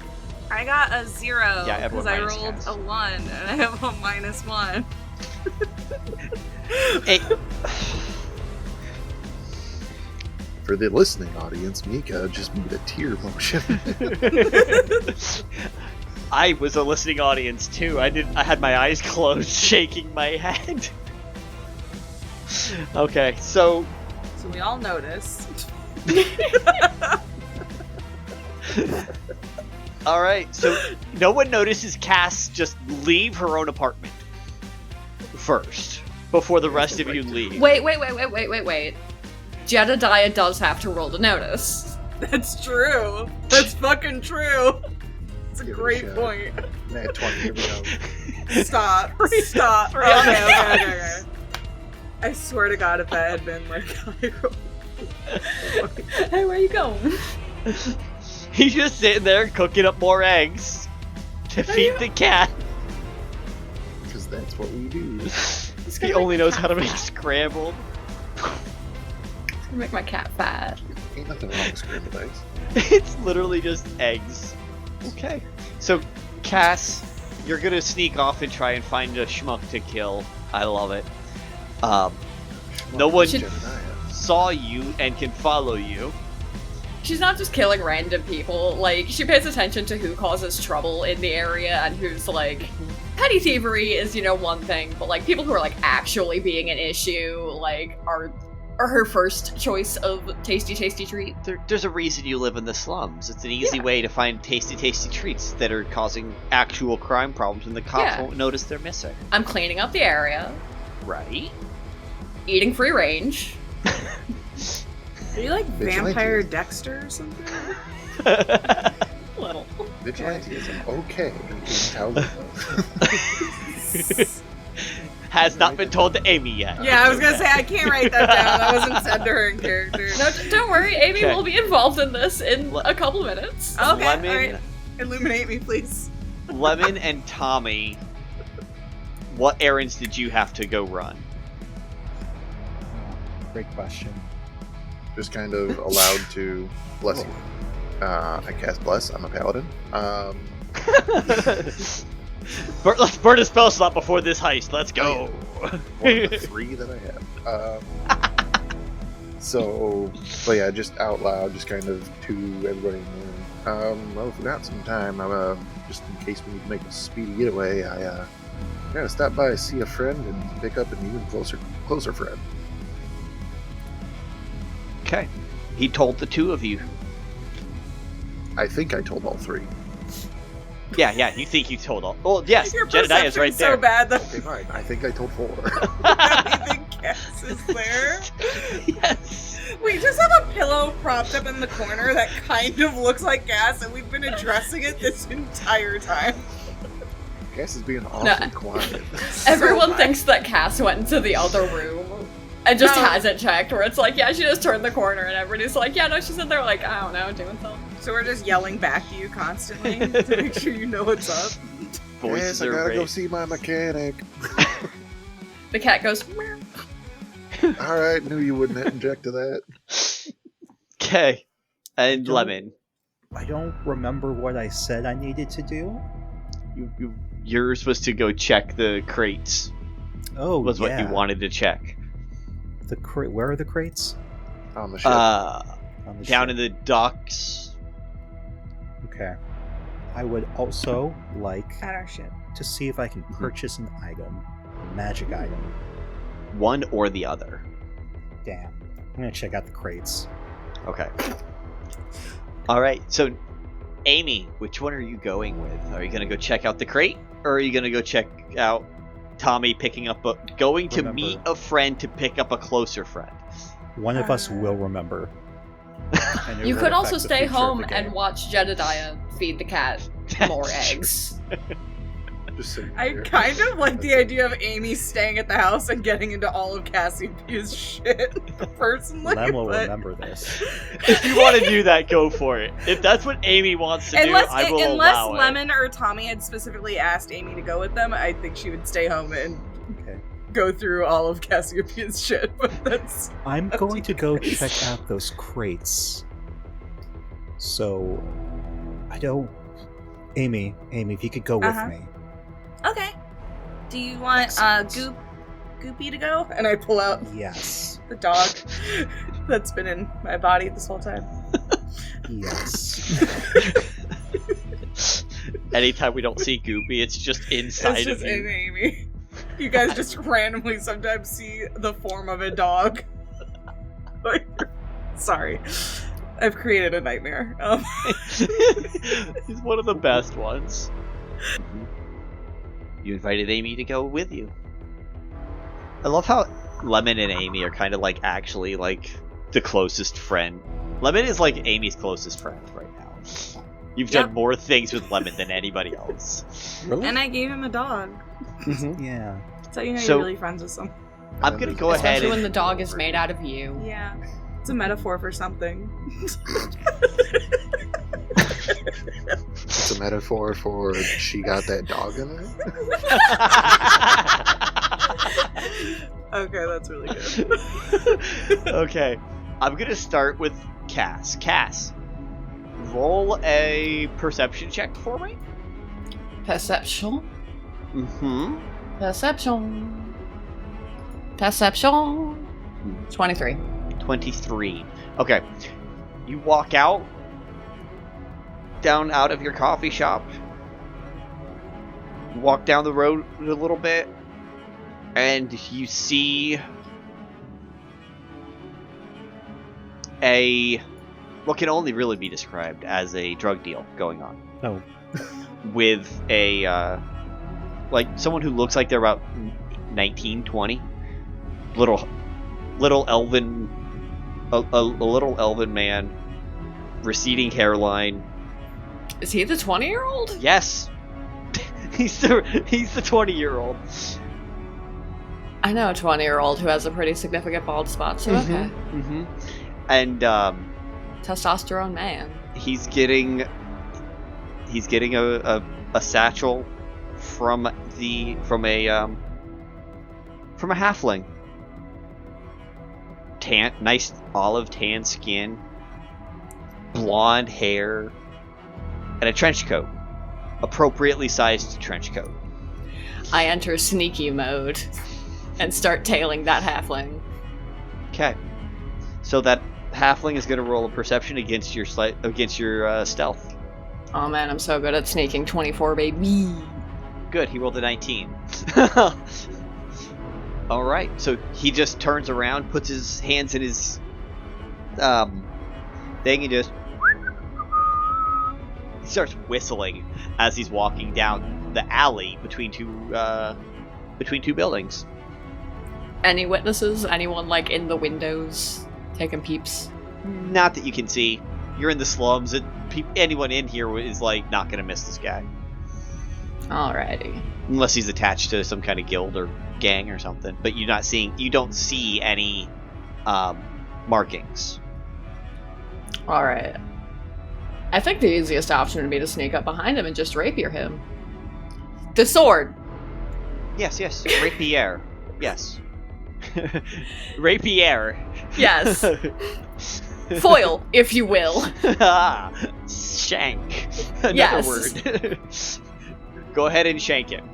I got a 0 Yeah, everyone because I minus rolled Cass. a 1 and I have a -1. Hey, For the listening audience, Mika just made a tear motion. I was a listening audience too. I had my eyes closed, shaking my head. Okay, so So we all noticed. All right, so no one notices Cass just leave her own apartment first before the rest of you leave. Wait. Jedediah does have to roll to notice. That's true. That's fucking true. It's a Give it a great shot. point. Nat 20, here we go. Stop. Stop. Okay. I swear to God, if that had been like high roll. Hey, where you going? He's just sitting there cooking up more eggs to feed the cat. Because that's what we do. He only knows how to make scrambled. It's gonna make my cat fat. Ain't nothing wrong with scrambled eggs. It's literally just eggs. Okay. So, Cass, you're gonna sneak off and try and find a schmuck to kill. I love it. No one Jedediah. saw you and can follow you. She's not just killing random people, like, she pays attention to who causes trouble in the area and who's, like, petty thievery is, one thing, but, like, people who are, like, actually being an issue, like, are her first choice of tasty treat. There's a reason you live in the slums. It's an easy way to find tasty treats that are causing actual crime problems, and the cops won't notice they're missing. I'm cleaning up the area, Right? eating free range. Are you like Vigilante. Vampire Dexter or something? Little. Vigilantism, okay. In Taoism. Has not been told to Amy yet. Yeah, I was gonna say, I can't write that down. That wasn't said to her in character. No, don't worry, Amy Okay. will be involved in this in a couple of minutes. Okay, Lemon, alright. Illuminate me, please. Lemon and Tommy, what errands did you have to go run? Great question. Just kind of allowed to bless you. I cast Bless. I'm a paladin. Let's burn a spell slot before this heist. Let's go. One of the 3 that I have. But yeah, just out loud, just kind of to everybody in the room. Well, if we got some time, just in case we need to make a speedy getaway, I gotta stop by, see a friend, and pick up an even closer friend. Okay. He told the 2 of you. I think I told all 3. Yeah, you think you told all. Well, yes, Your Jedediah's perception's right there. so bad that Okay, fine. I think I told 4. you think Cass is there. Yes. We just have a pillow propped up in the corner that kind of looks like gas, and we've been addressing it this entire time. Cass is being awfully quiet. Everyone So thinks that Cass went into the other room and just No. hasn't checked, where it's like, yeah, she just turned the corner, and everybody's like, yeah, no, she's in there, like, I don't know, doing something. So we're just yelling back at you constantly to make sure you know what's up. Voices Yes, I are gotta go raised. see my mechanic. The cat goes, meow. Alright, knew you wouldn't interject to that. Okay. And Don't- Lemon. I don't remember what I said I needed to do. Yours was to go check the crates. Oh, Was what you yeah. wanted to check. The where are the crates? On the ship. On the Down ship. in the docks. Okay. I would also like At our ship. to see if I can purchase an item, a magic item. One or the other. Damn. I'm gonna check out the crates. Okay. Alright, so Amy, which one are you going with? Are you gonna go check out the crate? Or are you gonna go check out Tommy picking up going to Remember. meet a friend to pick up a closer friend? One of us will remember. And it You will could also affect the stay future of home the and game. watch Jedediah feed the cat more eggs. Just sitting I there. kind of like the idea of Amy staying at the house and getting into all of Cassiopeia's shit, personally. Lem will but- remember this. If you want to do that, go for it. If that's what Amy wants to Unless, do, I will unless allow it. Lemon or Tommy had specifically asked Amy to go with them, I think she would stay home and Okay. go through all of Cassiopeia's shit. But that's I'm Up going to to go you guys. check out those crates. So, I don't. Amy, if you could go with Uh-huh. me. Okay. Do you want Excellent. Goopy to go? and I pull out Yes. the dog that's been in my body this whole time. Yes. Anytime we don't see Goopy, it's just inside It's just of you. Amy. You guys just randomly sometimes see the form of a dog. Like, sorry. I've created a nightmare. He's one of the best ones. You invited Amy to go with you. I love how Lemon and Amy are kind of like actually like the closest friend. Lemon is like Amy's closest friend right now. You've done more things with Lemon than anybody else. Really? And I gave him a dog. Yeah. So you know So- you're really friends with someone. I'm gonna go ahead Especially when and the dog is made out of you. Yeah. It's a metaphor for something. It's a metaphor for she got that dog in her. Okay, that's really good. Okay, I'm gonna start with Cass. Cass, roll a perception check for me. Perception. Mm-hmm. Perception. Perception. 23. 23. Okay. You walk out of your coffee shop. Walk down the road a little bit, and you see what can only really be described as a drug deal going on. Oh. With a like someone who looks like they're about 19, 20. Little elven a little elven man, receding hairline. Is he the 20-year-old? Yes. he's the 20-year-old. I know a 20-year-old who has a pretty significant bald spot, so okay. Mm-hmm. And Testosterone man. he's getting a satchel from a halfling. Nice olive tan skin, blonde hair, and a trench coat. Appropriately sized trench coat. I enter sneaky mode and start tailing that halfling. Okay. So that halfling is going to roll a perception against your stealth. Oh man, I'm so good at sneaking. 24, baby. Good, he rolled a 19. Alright, so he just turns around, puts his hands in his thing, and just he starts whistling as he's walking down the alley between two buildings. Any witnesses? Anyone like in the windows taking peeps? Not that you can see. You're in the slums, and anyone in here is like not gonna miss this guy. Alrighty. Unless he's attached to some kind of guild or gang or something. But you don't see any markings. Alright. I think the easiest option would be to sneak up behind him and just rapier him. The sword! Yes, rapier. Yes. Rapier. Yes. Foil, if you will. Shank. Another Yes. word. Go ahead and shank him.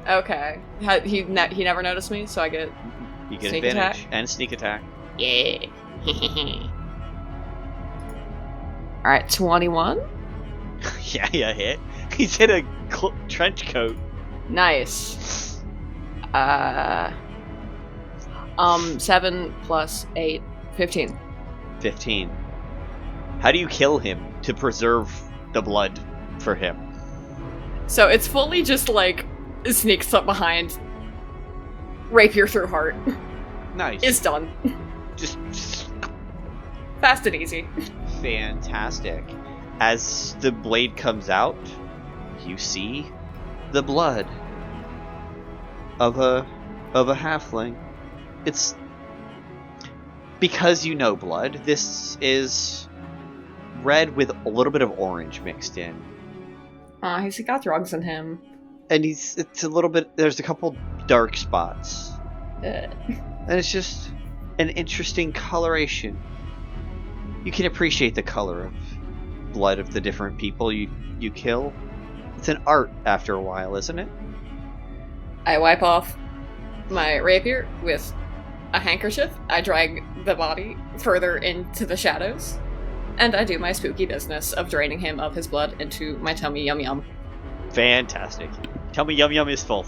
Okay. He never noticed me, so I get... You get Sneak advantage attack? and sneak attack. Yeah. Alright, 21. Yeah, hit. He's in a trench coat. Nice. 7 plus 8, 15. 15. How do you kill him to preserve the blood for him? So it's fully just like sneaks up behind, rapier through heart. Nice. It's done. Just Fast and easy. fantastic. As the blade comes out, you see the blood of a halfling. It's because you know blood. This is red with a little bit of orange mixed in. He's got drugs in him. And it's a little bit, there's a couple dark spots. Ugh. And it's just an interesting coloration. You can appreciate the color of blood of the different people you kill. It's an art after a while, isn't it? I wipe off my rapier with a handkerchief. I drag the body further into the shadows. And I do my spooky business of draining him of his blood into my tummy yum yum. Fantastic. Tell me yum yum is full.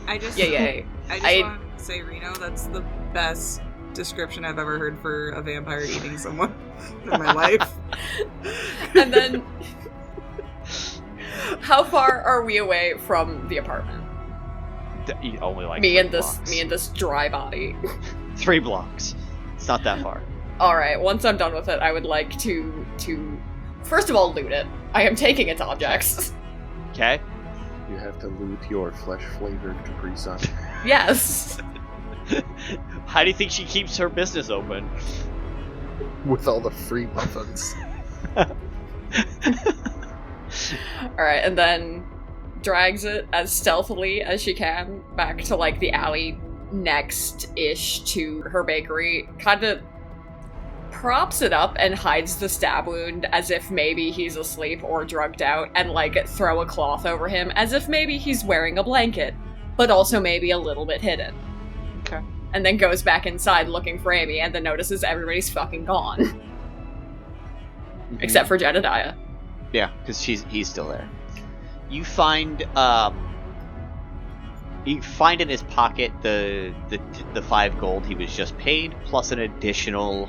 I just Yay. I want to say, Reno, that's the best description I've ever heard for a vampire eating someone in my life. And then, how far are we away from the apartment? Only like Me 3 and blocks. this dry body. 3 blocks. It's not that far. All right. Once I'm done with it, I would like to first of all loot it. I am taking its objects. Okay. You have to loot your flesh-flavored Capri Sun. Yes. How do you think she keeps her business open? With all the free muffins. Alright, and then drags it as stealthily as she can back to, like, the alley next-ish to her bakery. Kind of props it up and hides the stab wound as if maybe he's asleep or drugged out, and, like, throw a cloth over him as if maybe he's wearing a blanket, but also maybe a little bit hidden. Okay. And then goes back inside looking for Amy, and then notices everybody's fucking gone. Except for Jedediah. Yeah, because he's still there. You find in his pocket the 5 gold he was just paid, plus an additional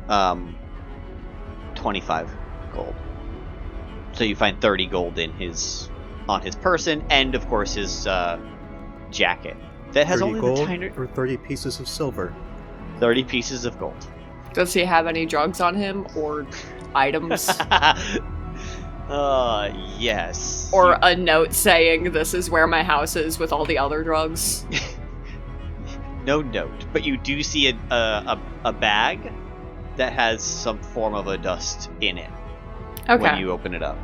25 gold. So you find 30 gold on his person, and of course his jacket that has 30 only gold the tiny or 30 pieces of silver. 30 pieces of gold. Does he have any drugs on him, or items? Yes. Or a note saying, "This is where my house is with all the other drugs"? No note, but you do see a bag that has some form of a dust in it Okay. when you open it up.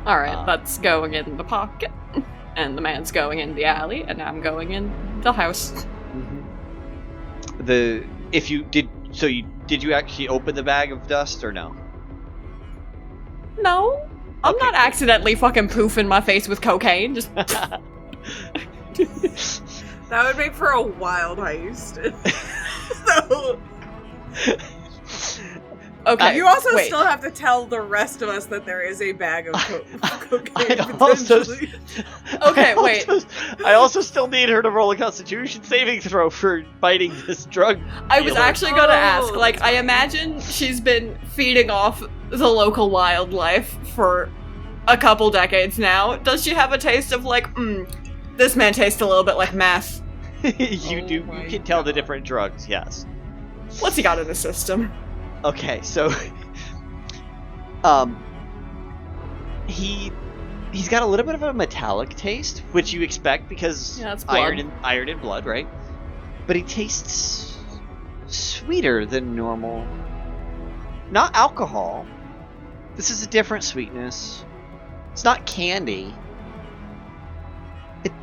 Alright, that's going in the pocket. And the man's going in the alley, and I'm going in the house. Did you actually open the bag of dust or no? No, I'm Okay. not accidentally fucking poofing my face with cocaine. Just That would make for a wild heist. So, okay. you also wait. still have to tell the rest of us that there is a bag of cocaine. I also- potentially. Okay, wait. I also still need her to roll a Constitution saving throw for fighting this drug. I was dealer. actually gonna ask, Oh, like, that's I imagine she's been feeding off the local wildlife for a couple decades now. Does she have a taste of, like, this man tastes a little bit like meth? You Oh do. my You can tell the God. different drugs. Yes. What's he got in his system? Okay, so he's got a little bit of a metallic taste, which you expect because Yeah, that's blood. iron in blood, right? But he tastes sweeter than normal. Not alcohol. This is a different sweetness. It's not candy.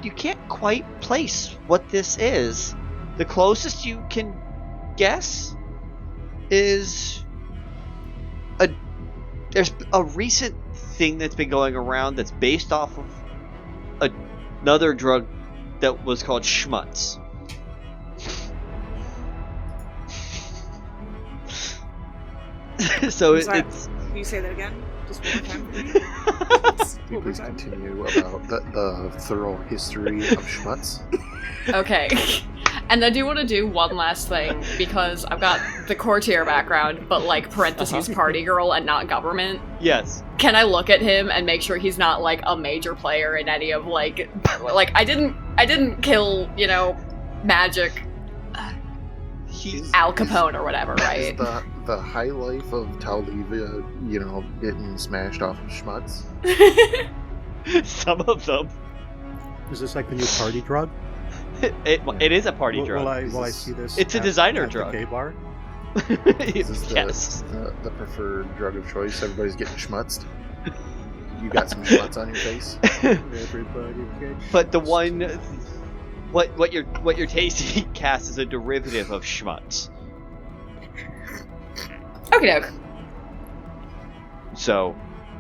You can't quite place what this is. The closest you can guess is there's a recent thing that's been going around that's based off of another drug that was called schmutz. So Sorry. it's Can you say that again? Just one more time. Can you One more please time. continue about the thorough history of schmutz? Okay. And I do want to do one last thing, because I've got the courtier background, but, like, parentheses party girl and not government. yes. Can I look at him and make sure he's not, like, a major player in any of, like, I didn't kill, magic He's Al Capone or whatever, Is right? the high life of Taulivia, getting smashed off of schmutz? some of them. Is this like the new party drug? It is a party drug. Will I see this? It's a at- designer at drug. The gay bar? Is this Yes. the preferred drug of choice? Everybody's getting schmutzed. You got some schmutz on your face? Everybody gets But the schmutzed. one, what you're tasting, Cass, is a derivative of schmutz. Okay, doke. So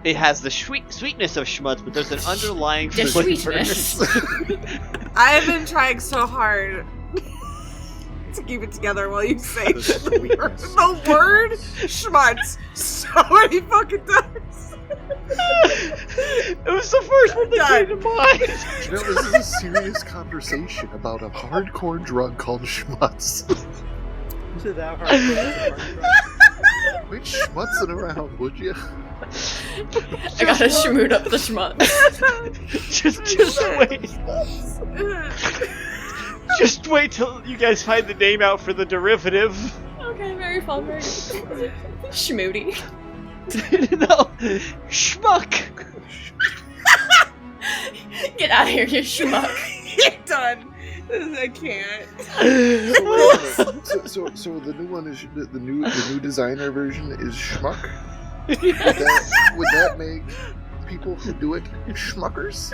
it has the sweetness of schmutz, but there's an underlying The flavor. sweetness. I have been trying so hard to keep it together while you say The sweetness. the word schmutz so many fucking times. It was the first one that Done. came to mind. This is a serious conversation about a hardcore drug called schmutz. Is it that hard? Quit schmutzing around, would you? I gotta schmoot up the schmutz. just wait. Just wait till you guys find the name out for the derivative. Okay, very fun, very good. Schmooty. No, schmuck. Get out of here, you schmuck. You're done. I can't. So the new one is the new designer version is schmuck. Would that make people who do it schmuckers?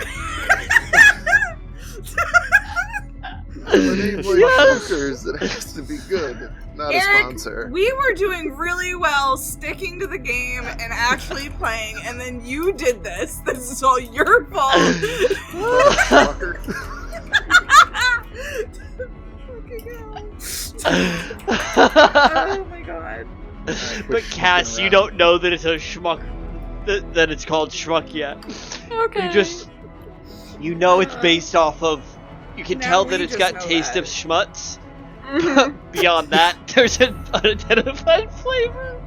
The name like schmuckers, it has to be good, not Eric, a sponsor. We were doing really well sticking to the game and actually playing, and then you did this. This is all your fault. Schmucker. Oh my god. But Cass, you don't know that it's a schmuck. That it's called schmuck yet. Okay. You know it's based off of. You can Now tell we that it's just got know taste that. of schmutz. Beyond that, there's an unidentified flavor.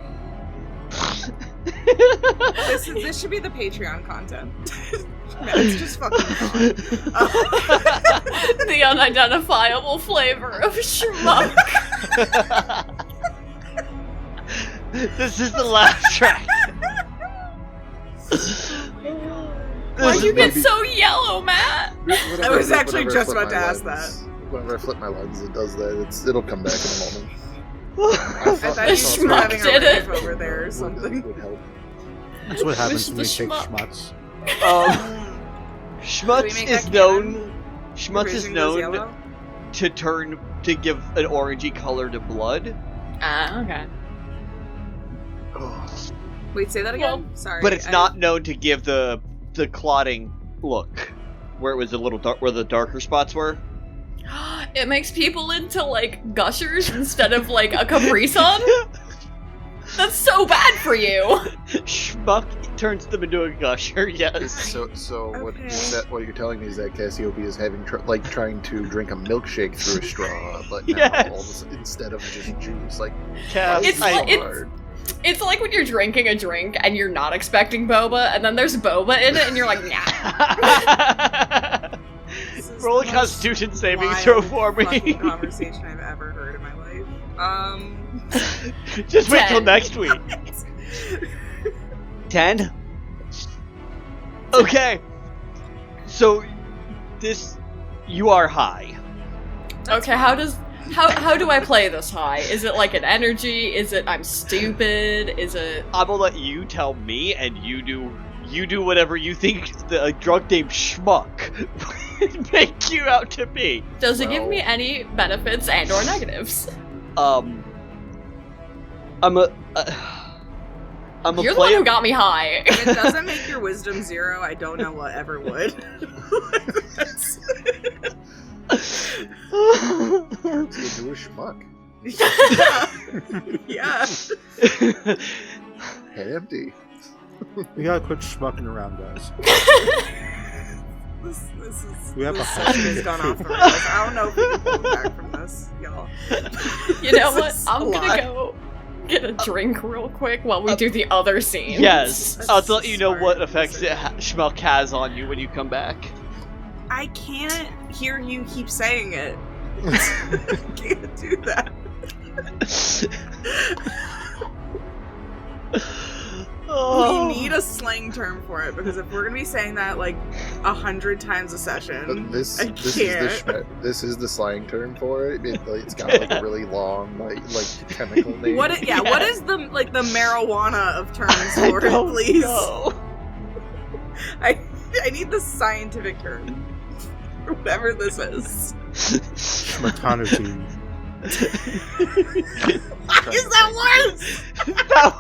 This should be the Patreon content. It's just fucking gone. The unidentifiable flavor of schmuck. This is the laugh track. Why'd you get so yellow, Matt? I was actually just about to ask that. Whenever I flip my lens, it does that. It'll come back in a moment. I thought The you were schmuck having did a it. rave over there or something. Would help. That's what happens when we the take schmuck. schmutz. Schmutz make is that known. Schmutz is Everything goes known yellow? to give an orangey color to blood, Ah, okay. Oh, Wait, say that again? Sorry. but it's not known to give the clotting look, where it was a little dark, where the darker spots were. It makes people into, like, gushers instead of, like, a Capri Sun? That's so bad for you! Schmuck turns them into a gusher. Yes. so Okay. what you're telling me is that Cassiopeia is having trying to drink a milkshake through a straw, but now Yes. instead of just juice, like Cass, It's why like- so it's- hard? It's like when you're drinking a drink and you're not expecting boba, and then there's boba in it, and you're like, nah. This is Roll a the most Constitution saving wild throw for me. fucking conversation I've ever heard in my life. Just wait till 10. next week. 10? Okay. So, you are high. Okay, how do I play this high? Is it like an energy? Is it I'm stupid? Is it... I'm gonna let you tell me, and you do whatever you think the drug named Schmuck would make you out to be. Does it give Well- me any benefits and or negatives? I'm You're a the one player. who got me high. If it doesn't make your wisdom 0, I don't know what ever would. That's- Let's do a schmuck. yeah. Head empty. We gotta quit schmucking around, guys. This is. We have this a session has host. gone off the rails. I don't know if we can pull back from this, y'all. You know This what? is I'm a gonna lot. go get a drink real quick while we do the other scenes. Yes, That's I'll let you know smart what effects decision. Schmuck has on you when you come back. I can't hear you keep saying it. I can't do that. Oh. We need a slang term for it because if we're gonna be saying that like 100 times a session, But this I is can't. this is the slang term for it. It's got like a really long like chemical name. What is the the marijuana of terms for it, please? No. I need the scientific term for whatever this is. Schmutanazine. Is that worse? No.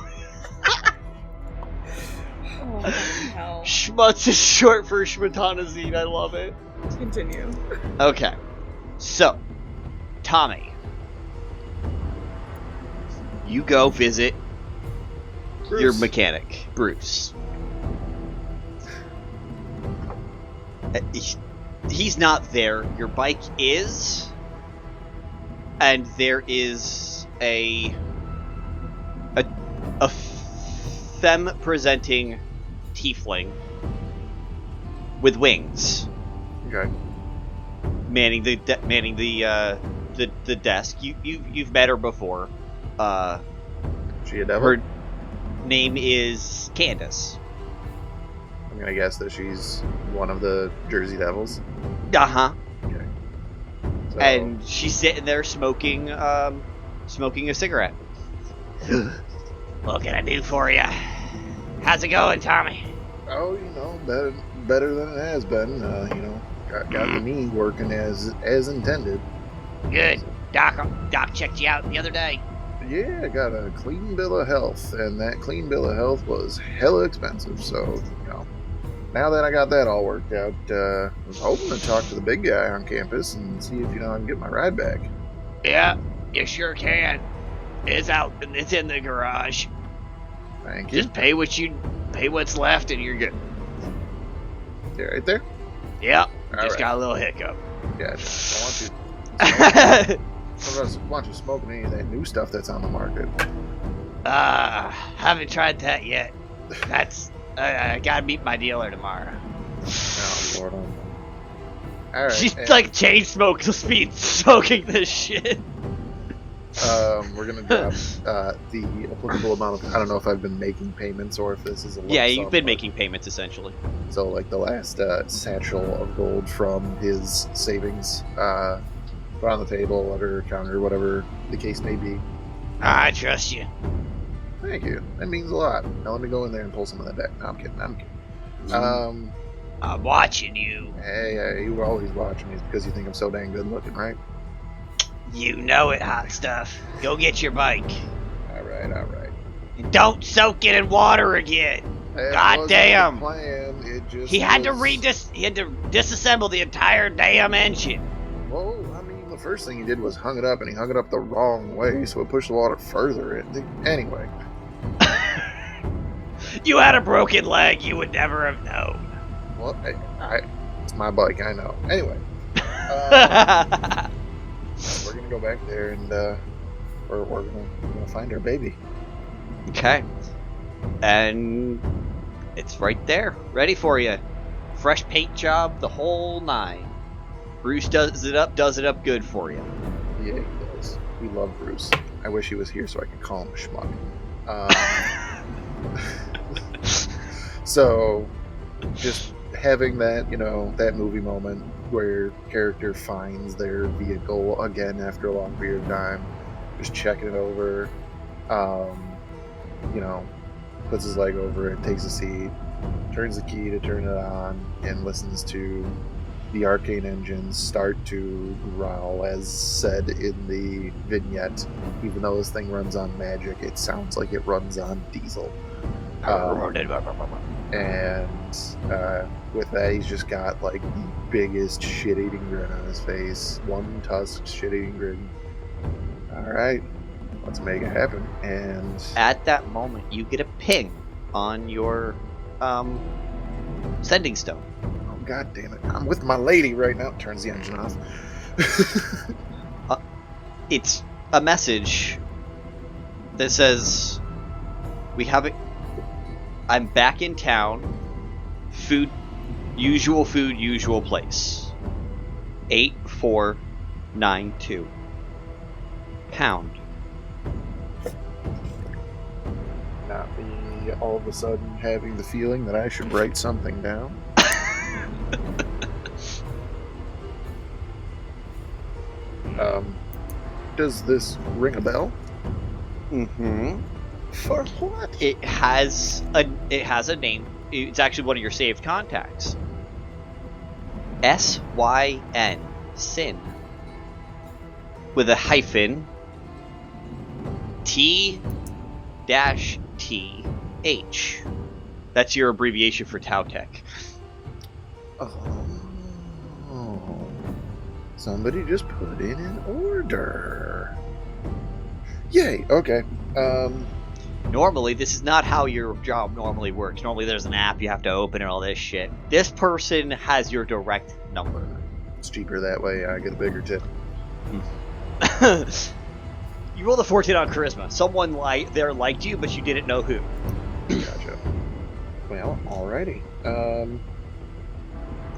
Oh hell. Schmutz is short for schmutanazine. I love it. Continue. Okay. So, Tommy. You go visit your Bruce. mechanic, Bruce. He's not there. Your bike is. And there is a femme-presenting tiefling with wings, Okay. manning the desk. You've met her before. She a devil? Her name is Candace. I'm gonna guess that she's one of the Jersey Devils. Uh-huh. Okay. So, And she's sitting there smoking a cigarette. What can I do for you? How's it going, Tommy? oh, better than it has been. Got the knee working as intended. Good. Doc checked you out the other day. Yeah, I got a clean bill of health, and that clean bill of health was hella expensive. So, now that I got that all worked out, I was hoping to talk to the big guy on campus and see if I can get my ride back. Yeah, you sure can. It's out. It's in the garage. Thank you. Just pay what's left, and you're good. Yeah, right there. Yep. All Just right. got a little hiccup. Gotcha. I want you smoking any of that new stuff that's on the market. Haven't tried that yet. That's I gotta meet my dealer tomorrow. Oh, Lord. All right. She's and, like chain smoking this shit. we're gonna drop the applicable amount of. I don't know if I've been making payments or if this is a lump Yeah, sum, you've been but- making payments essentially. So, like the last satchel of gold from his savings, put on the table, under counter, whatever the case may be. I trust you. Thank you. That means a lot. Now let me go in there and pull some of that back. No, I'm kidding. I'm watching you. Hey, you were always watching me because you think I'm so dang good looking, right? You know it, hot stuff. Go get your bike. All right. And don't soak it in water again. That God wasn't damn. the plan. It just He had to was- he had to disassemble the entire damn engine. Well, I mean, the first thing he did was hung it up, and he hung it up the wrong way, so it pushed the water further in. Anyway. You had a broken leg, you would never have known. Well, it's my bike, I know. Anyway, we're gonna go back there and we're gonna find our baby. Okay. And it's right there, ready for you. Fresh paint job, the whole nine. Bruce does it up good for you. Yeah, he does. We love Bruce. I wish he was here so I could call him a schmuck. So, just having that, that movie moment where character finds their vehicle again after a long period of time, just checking it over, puts his leg over it, takes a seat, turns the key to turn it on, and listens to the arcane engines start to growl, as said in the vignette. Even though this thing runs on magic, it sounds like it runs on diesel. And with that, he's just got like the biggest shit-eating grin on his face. One tusked shit-eating grin. Alright, let's make it happen. And At that moment, you get a ping on your sending stone. oh god damn it, I'm with my lady right now. Turns the engine off. It's a message that says, I'm back in town. Usual place. 8492. Pound. Not me all of a sudden having the feeling that I should write something down. Does this ring a bell? Mm-hmm. For what? It has a name. It's actually one of your saved contacts. SYN. Sin. With a hyphen. T-TH. That's your abbreviation for Tautech. Oh. Somebody just put in an order. Yay, okay. Normally, this is not how your job normally works. Normally, there's an app you have to open and all this shit. This person has your direct number. It's cheaper that way. I get a bigger tip. You rolled a 14 on charisma. Someone there liked you, but you didn't know who. Gotcha. Well, alrighty. And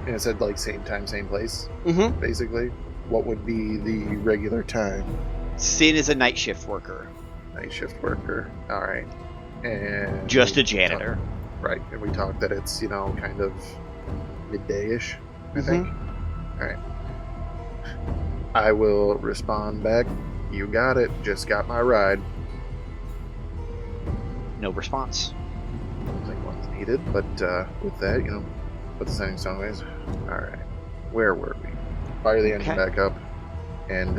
it said like same time, same place, Mm-hmm. basically. What would be the regular time? Sin is a night shift worker. Night shift worker. Alright. And Just a we janitor. Right, and we talked that it's, kind of midday-ish, I think. Alright. I will respond back. You got it. Just got my ride. No response. I don't think one's needed, but with that, put the settings anyways. Alright. Where were we? Fire the engine Okay. back up, and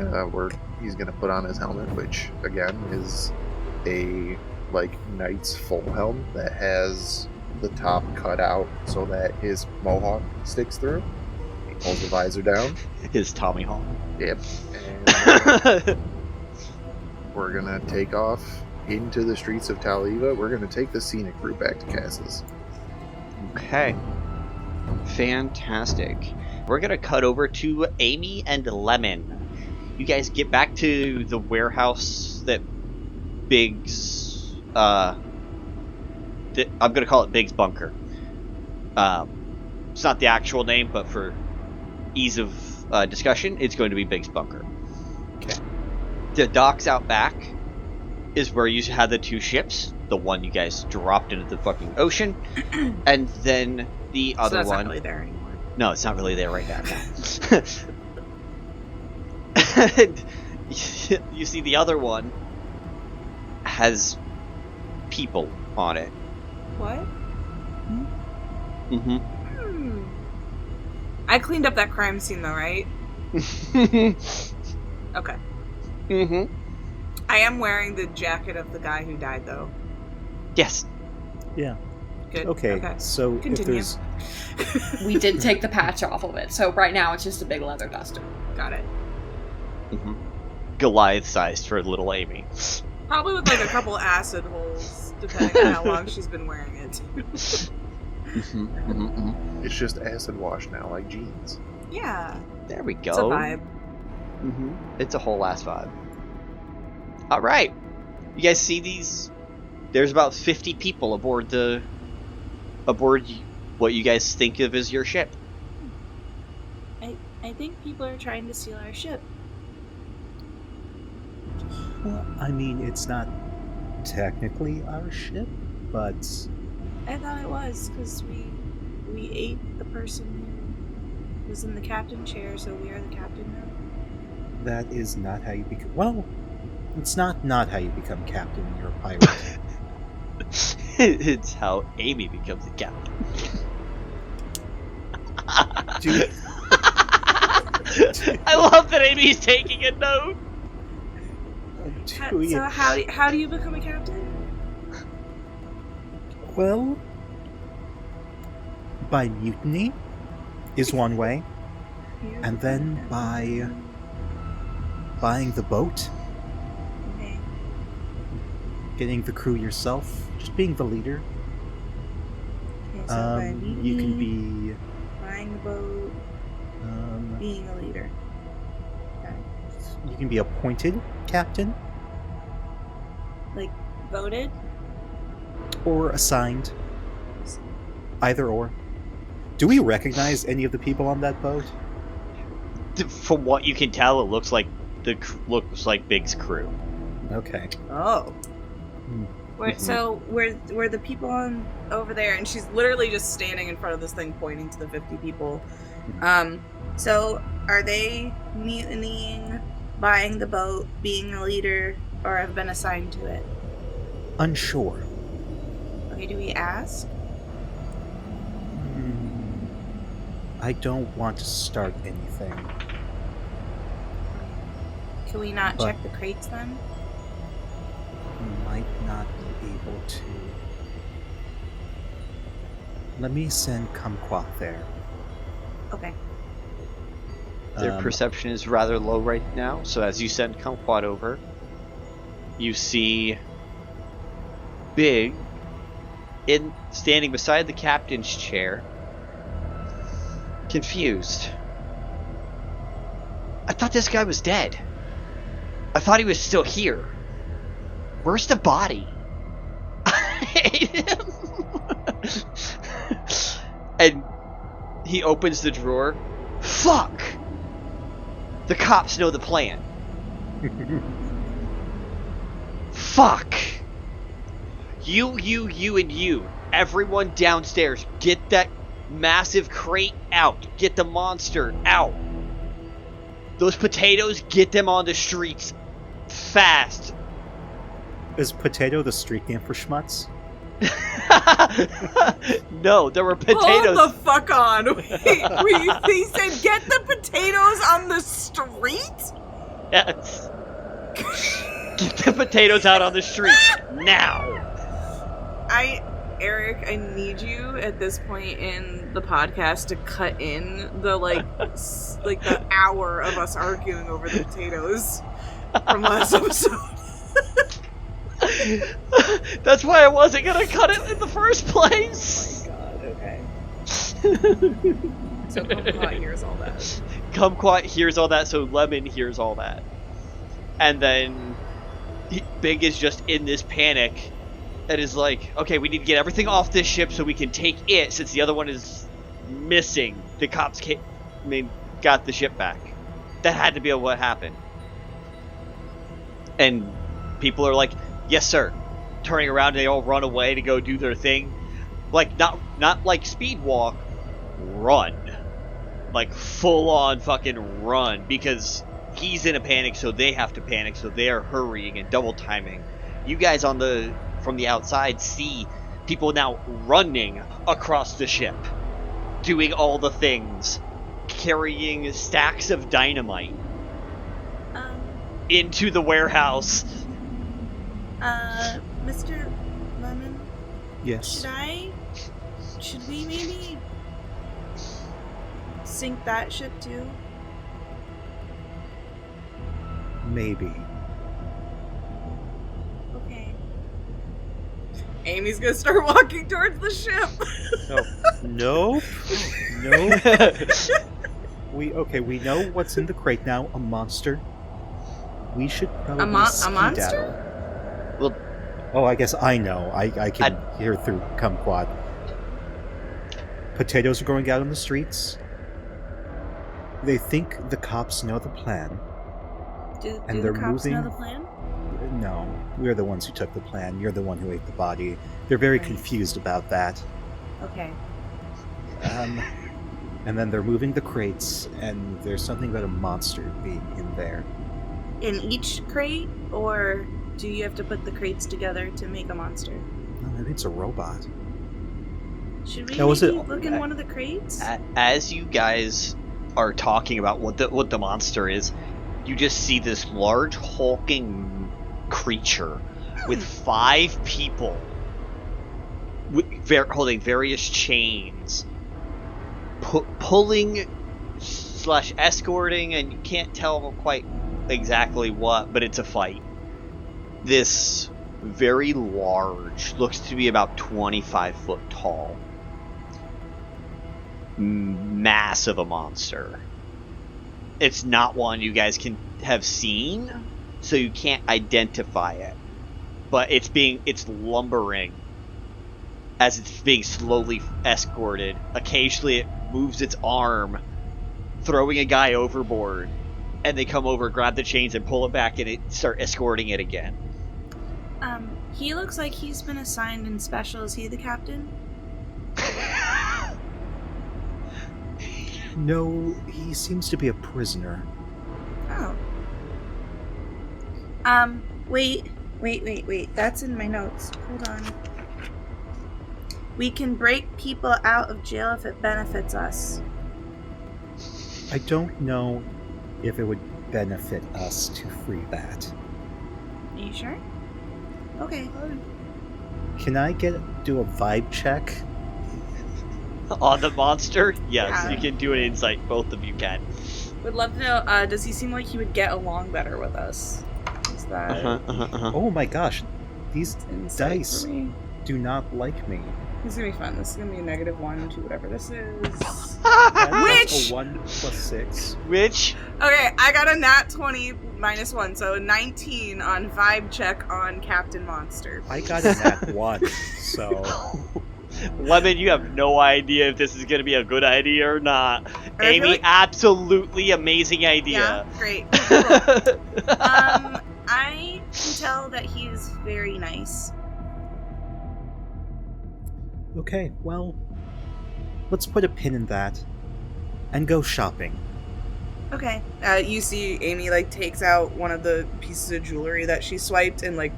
he's gonna put on his helmet, which, again, is a, knight's full helm that has the top cut out so that his mohawk sticks through. He pulls the visor down. His Tommy Hall. Yep. And we're gonna take off into the streets of Taliva. We're gonna take the scenic route back to Cass's. Okay. Fantastic. We're gonna cut over to Amy and Lemon. You guys get back to the warehouse that Biggs, I'm gonna call it Biggs Bunker. It's not the actual name, but for ease of discussion, it's going to be Biggs Bunker. Okay. The docks out back is where you had the two ships. The one you guys dropped into the fucking ocean, and then the So other that's one. not really there anymore. No, it's not really there right now. No. And you see the other one has people on it. What? Mm-hmm. I cleaned up that crime scene though, right? Okay. Mm-hmm. I am wearing the jacket of the guy who died though. Yes. Yeah. Good. Okay, so if Continue. there's... We did take the patch off of it, so right now it's just a big leather duster. Got it. Mm-hmm. Goliath-sized for little Amy. Probably with a couple acid holes, depending on how long she's been wearing it. Mm-hmm. Mm-hmm. Mm-hmm. It's just acid wash now, like jeans. Yeah. There we go. It's a vibe. Mm-hmm. It's a whole ass vibe. All right, you guys see these? There's about 50 people aboard what you guys think of as your ship. I think people are trying to steal our ship. Well, I mean, it's not technically our ship, but... I thought it was, because we ate the person who was in the captain chair, so we are the captain now. That is not how you become... Well, it's not how you become captain when you're a pirate. It's how Amy becomes the captain. Dude. I love that Amy's taking a note. Do you- So how do you become a captain? Well, by mutiny is one way, and then by buying the boat, Okay. getting the crew yourself, just being the leader. Okay, so by You can mutiny, be buying the boat, being a leader. you can be appointed captain Like, voted? or assigned, either or. Do we recognize any of the people on that boat? From what you can tell, it looks like Big's crew. Okay. Oh. So were the people on Over there, and she's literally just standing in front of this thing pointing to the 50 people. So are they mutinying, buying the boat, being a leader, or have been assigned to it? Unsure. Okay, do we ask? I don't want to start anything. Can we not But- check the crates then? Might not be able to. Let me send Kumquat there. Okay. Their perception is rather low right now, so as you send Kumquat over, you see Big standing beside the captain's chair, confused. I thought this guy was dead. I thought he was still here. Where's the body? hate him. And he opens the drawer. Fuck! The cops know the plan. Fuck! You, and you. Everyone downstairs, get that massive crate out. Get the monster out. Those potatoes, get them on the streets. Fast. Is potato the street name for schmutz? No, there were potatoes. Hold the fuck on. Wait, he said get the potatoes on the street? Yes. Get the potatoes out on the street now. Eric, I need you at this point in the podcast to cut in the like the hour of us arguing over the potatoes from last episode. That's why I wasn't gonna cut it in the first place. Oh my god, okay. So Kumquat hears all that. Kumquat hears all that, so Lemon hears all that. And then Big is just in this panic and is like, okay, we need to get everything off this ship so we can take it since the other one is missing. The cops got the ship back. That had to be what happened. And people are like, yes, sir. Turning around, they all run away to go do their thing. Like, not like speed walk, run. Like, full on fucking run. Because he's in a panic, so they have to panic, so they are hurrying and double timing. You guys from the outside see people now running across the ship. Doing all the things. Carrying stacks of dynamite. Into the warehouse. Mr. Lemon? Yes. Should we maybe sink that ship too? Maybe. Okay. Amy's gonna start walking towards the ship. No. We know what's in the crate now, a monster. We should probably A monster? skedaddle. Well, Oh, I guess I know. I can hear through Kumquat. Potatoes are going out on the streets. They think the cops know the plan. Do they're the cops know moving- the plan? No, we're the ones who took the plan. You're the one who ate the body. They're very Right. confused about that. Okay. And then they're moving the crates, and there's something about a monster being in there. In each crate, or do you have to put the crates together to make a monster? No, maybe it's a robot. Should we Now, was maybe it- look in one of the crates? as you guys are talking about what the monster is, you just see this large hulking creature with 5 people holding various chains, pulling / escorting, and you can't tell quite exactly what, but it's a fight. This very large, looks to be about 25 foot tall, mass of a monster. It's not one you guys can have seen, so you can't identify it. But it's lumbering as it's being slowly escorted. Occasionally it moves its arm, throwing a guy overboard, and they come over, grab the chains, and pull it back, and start escorting it again. He looks like he's been assigned in special. Is he the captain? No, he seems to be a prisoner. Oh. Wait. That's in my notes. Hold on. We can break people out of jail if it benefits us. I don't know if it would benefit us to free that. Are you sure? Okay. Can I do a vibe check? On the monster? Yes, Yeah. you can do an insight. Both of you can. Would love to know, does he seem like he would get along better with us? Is that Oh my gosh, these insight dice for me? do not like me. This is gonna be fun. This is gonna be a -1 to whatever this is. That's Which? a 1 + 6. Which? Okay, I got a nat 20 -1, so 19 on vibe check on Captain Monster. I got a nat 1, so... Lemon, you have no idea if this is going to be a good idea or not. I feel Amy, like- absolutely amazing idea. Yeah, great. Cool. I can tell that he is very nice. Okay, well, let's put a pin in that and go shopping. Okay. You see Amy, like, takes out one of the pieces of jewelry that she swiped and, like,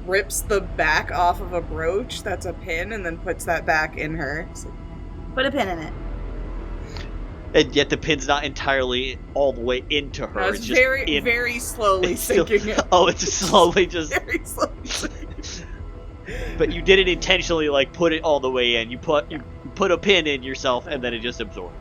rips the back off of a brooch that's a pin and then puts that back in her. So, Put a pin in it. And yet the pin's not entirely all the way into her. no, it's just very, in... very slowly it's still- sinking in. Oh, it's slowly just... Very slowly. But you didn't intentionally, like, put it all the way in. You put a pin in yourself, and then it just absorbed.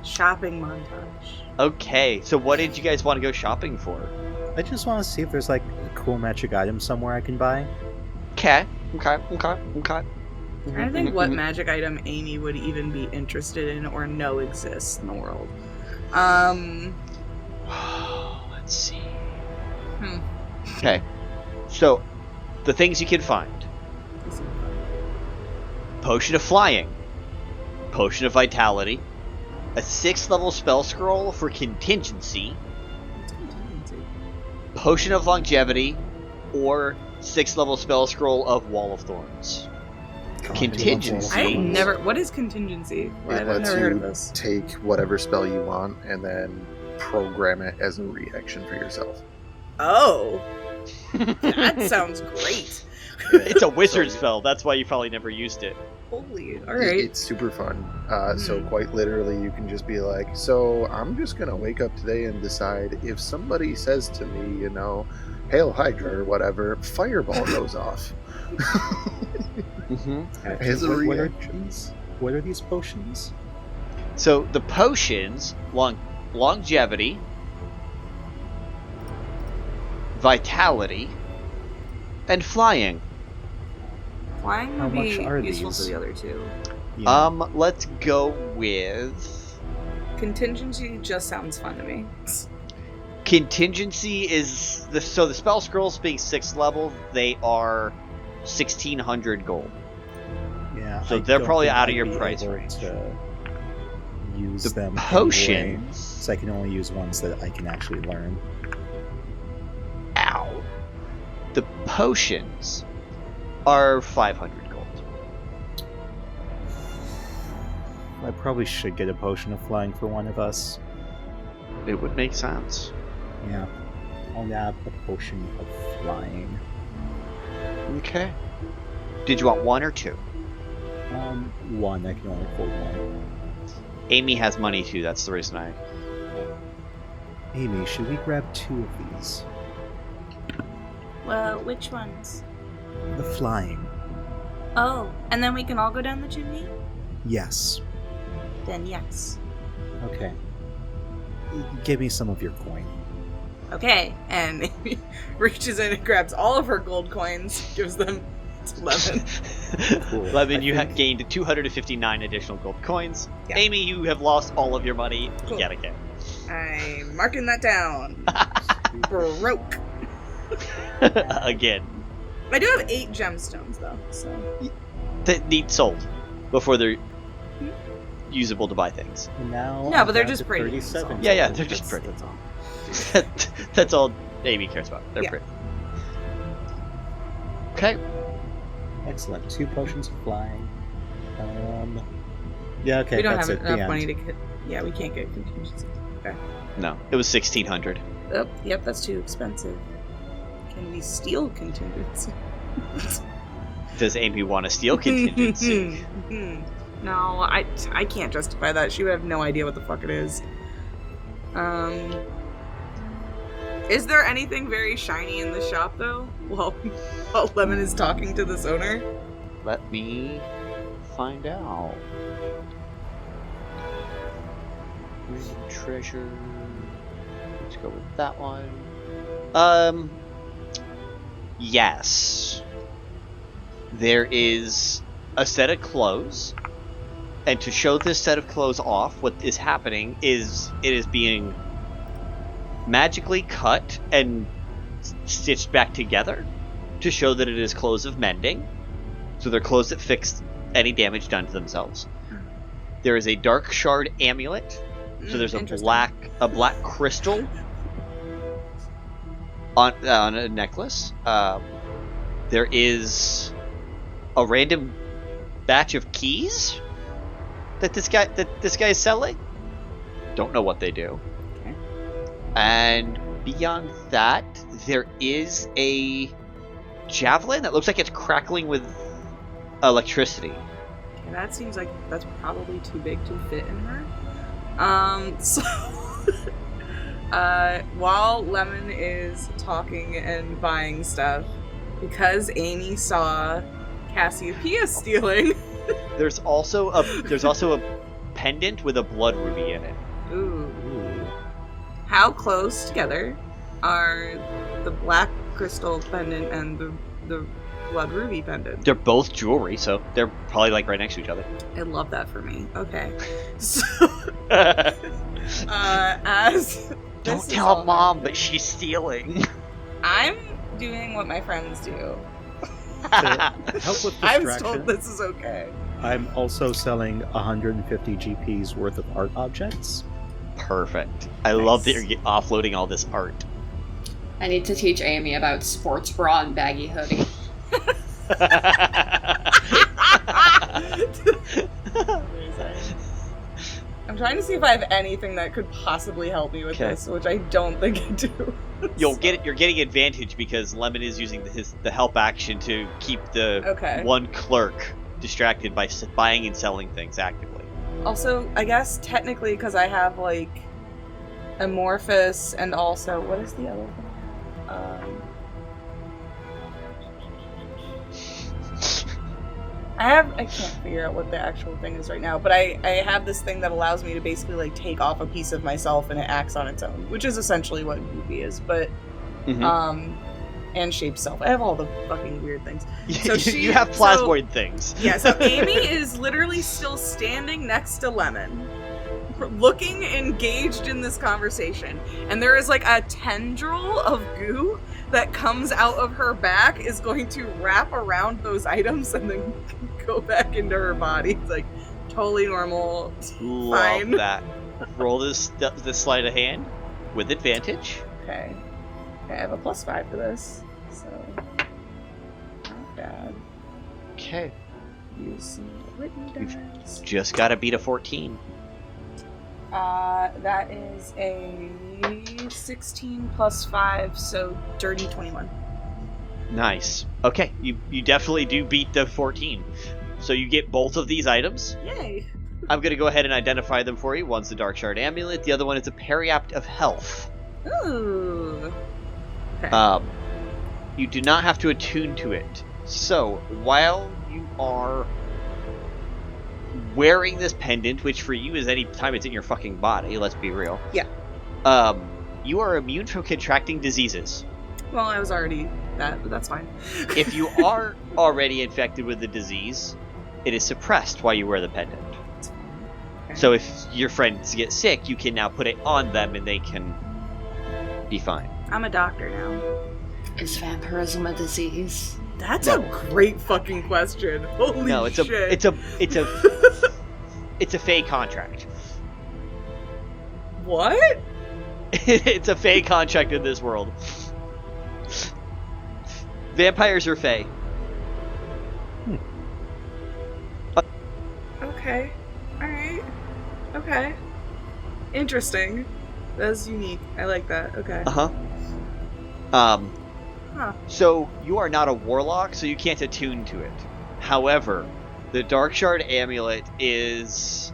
Shopping montage. Okay, so what did you guys want to go shopping for? I just want to see if there's like a cool magic item somewhere I can buy. Okay. I think what magic item Amy would even be interested in or know exists in the world. Let's see. Hmm. Okay. So, the things you can find. Potion of Flying. Potion of Vitality. A 6th level spell scroll for Contingency. Potion of Longevity. Or 6th level spell scroll of Wall of Thorns. Contingency. I've never. What is contingency? It I've lets never heard of you this. take whatever spell you want and then program it as a reaction for yourself. Oh, that sounds great. It's a wizard spell, that's why you probably never used it. Holy, all right. It's super fun. So quite literally, you can just be like, so I'm just going to wake up today and decide if somebody says to me, you know, Hail Hydra or whatever, fireball goes off. As a reaction. What are these potions? So the potions, longevity, vitality, and flying. Flying How would much be are useful these? for the other two. Yeah. Let's go with Contingency just sounds fun to me. contingency is the spell scrolls being 6th level, they are 1,600 gold. Yeah, So I they're don't probably think out of I'd your be price able range. to use The them potions. so I can only use ones that I can actually learn. Ow. The potions are 500 gold. I probably should get a potion of flying for one of us. It would make sense. Yeah, I'll nab a potion of flying. Okay. Did you want one or two? One. I can only afford one. Amy has money too, that's the reason I... Amy, should we grab 2 of these? Well, which ones? The flying. Oh, and then we can all go down the chimney? Yes. Then yes. Okay. Give me some of your coin. Okay, and Amy reaches in and grabs all of her gold coins, gives them to Lemon. Cool. Lemon, I you think- have gained 259 additional gold coins. Yeah. Amy, you have lost all of your money Cool. yet again. I'm marking that down. Broke. Again. I do have 8 gemstones though, so That need sold before they're usable to buy things. Now No, but they're I'm down just to pretty, 37. that's Yeah, yeah, gold. they're just pretty. that's all. That's all Amy cares about. They're Yeah. pretty. Okay. Excellent. 2 potions of flying. Yeah, okay, We don't that's have it. The enough end. money to get. Yeah, we can't get contingency. No, it was 1,600. Oh, yep, that's too expensive. Can we steal contingency? Does Amy want to steal contingency? No, I can't justify that. She would have no idea what the fuck it is. Is there anything very shiny in the shop though? While Lemon is talking to this owner. Let me find out. Treasure. Let's go with that one. Yes. There is a set of clothes. And to show this set of clothes off, what is happening is it is being magically cut and stitched back together to show that it is clothes of mending. So they're clothes that fix any damage done to themselves. There is a dark shard amulet. So there's a black crystal on a necklace. There is a random batch of keys that this guy is selling. Don't know what they do. Okay. And beyond that, there is a javelin that looks like it's crackling with electricity. Okay, that seems like that's probably too big to fit in her. So while Lemon is talking and buying stuff, because Amy saw Cassiopeia stealing. There's also a pendant with a blood ruby in it. Ooh. How close together are the black crystal pendant and the blood ruby pendant? They're both jewelry, so they're probably like right next to each other. I love that for me. Okay. So as Don't tell Mom that she's stealing. I'm doing what my friends do. To help with I distraction, was told this is okay. I'm also selling 150 GP's worth of art objects. Perfect. I love that you're offloading all this art. I need to teach Amy about sports bra and baggy hoodie. I'm trying to see if I have anything that could possibly help me with this, which I don't think I do. You're getting advantage because Lemon is using the help action to keep the one clerk distracted by buying and selling things actively. Also, I guess technically because I have like Amorphous and also what is the other thing? I can't figure out what the actual thing is right now, but I have this thing that allows me to basically like take off a piece of myself and it acts on its own, which is essentially what Goopy is, but and shape self. I have all the fucking weird things. So you have plasmoid things. Yeah, so Amy is literally still standing next to Lemon, looking engaged in this conversation, and there is like a tendril of goo that comes out of her back is going to wrap around those items and then go back into her body. It's like totally normal. Love Fine. that. Roll this sleight of hand with advantage. Okay, I have a +5 for this, so not bad. Okay. Use some written dice. Just gotta beat a 14. That is a 16 +5, so dirty 21. Nice. Okay, you definitely do beat the 14. So you get both of these items. Yay! I'm going to go ahead and identify them for you. One's the Dark Shard Amulet, the other one is a Periapt of Health. Ooh. Okay. You do not have to attune to it. So, while you are wearing this pendant, which for you is any time it's in your fucking body, let's be real. Yeah. You are immune from contracting diseases. Well, I was already that, but that's fine. If you are already infected with the disease, it is suppressed while you wear the pendant. Okay. So if your friends get sick, you can now put it on them and they can be fine. I'm a doctor now. Is vampirism a disease? That's No. a great fucking question. Holy No, it's shit. it's a fey contract. What? It's a fey contract in this world. Vampires are fey. Okay. Alright. Okay. Interesting. That's unique. I like that. Okay. Uh-huh. Huh. So you are not a warlock, so you can't attune to it. However, the Dark Shard Amulet is,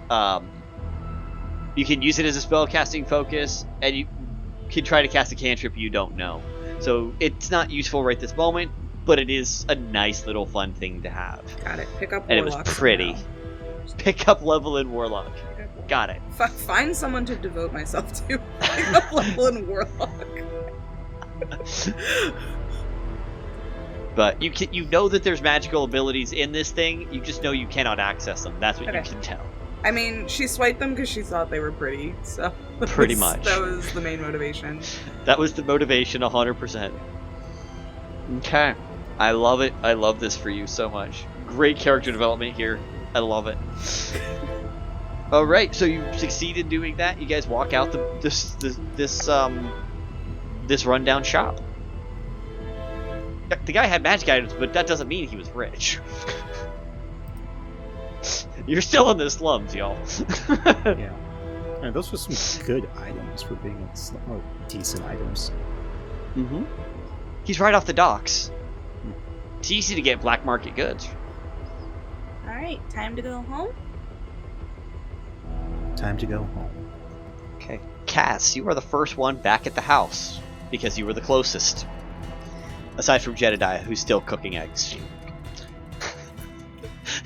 you can use it as a spellcasting focus, and you can try to cast a cantrip you don't know. So it's not useful right this moment, but it is a nice little fun thing to have. Got it. Pick up And it was warlock pretty. somehow. Pick up level in Warlock. Pick up warlock. Got it. Find someone to devote myself to. Pick up level in warlock. But you know that there's magical abilities in this thing. You just know you cannot access them. That's what you can tell. I mean, she swiped them because she thought they were pretty, so... Pretty much. That was the main motivation. That was the motivation, 100%. Okay. I love it. I love this for you so much. Great character development here. I love it. Alright, so you succeed in doing that. You guys walk out this rundown shop. The guy had magic items, but that doesn't mean he was rich. You're still in the slums, y'all. Yeah. And those were some good items for being in slum. Oh, decent items. Mm-hmm. He's right off the docks. It's easy to get black market goods. Alright, time to go home? Time to go home. Okay. Cass, you are the first one back at the house, because you were the closest. Aside from Jedediah, who's still cooking eggs.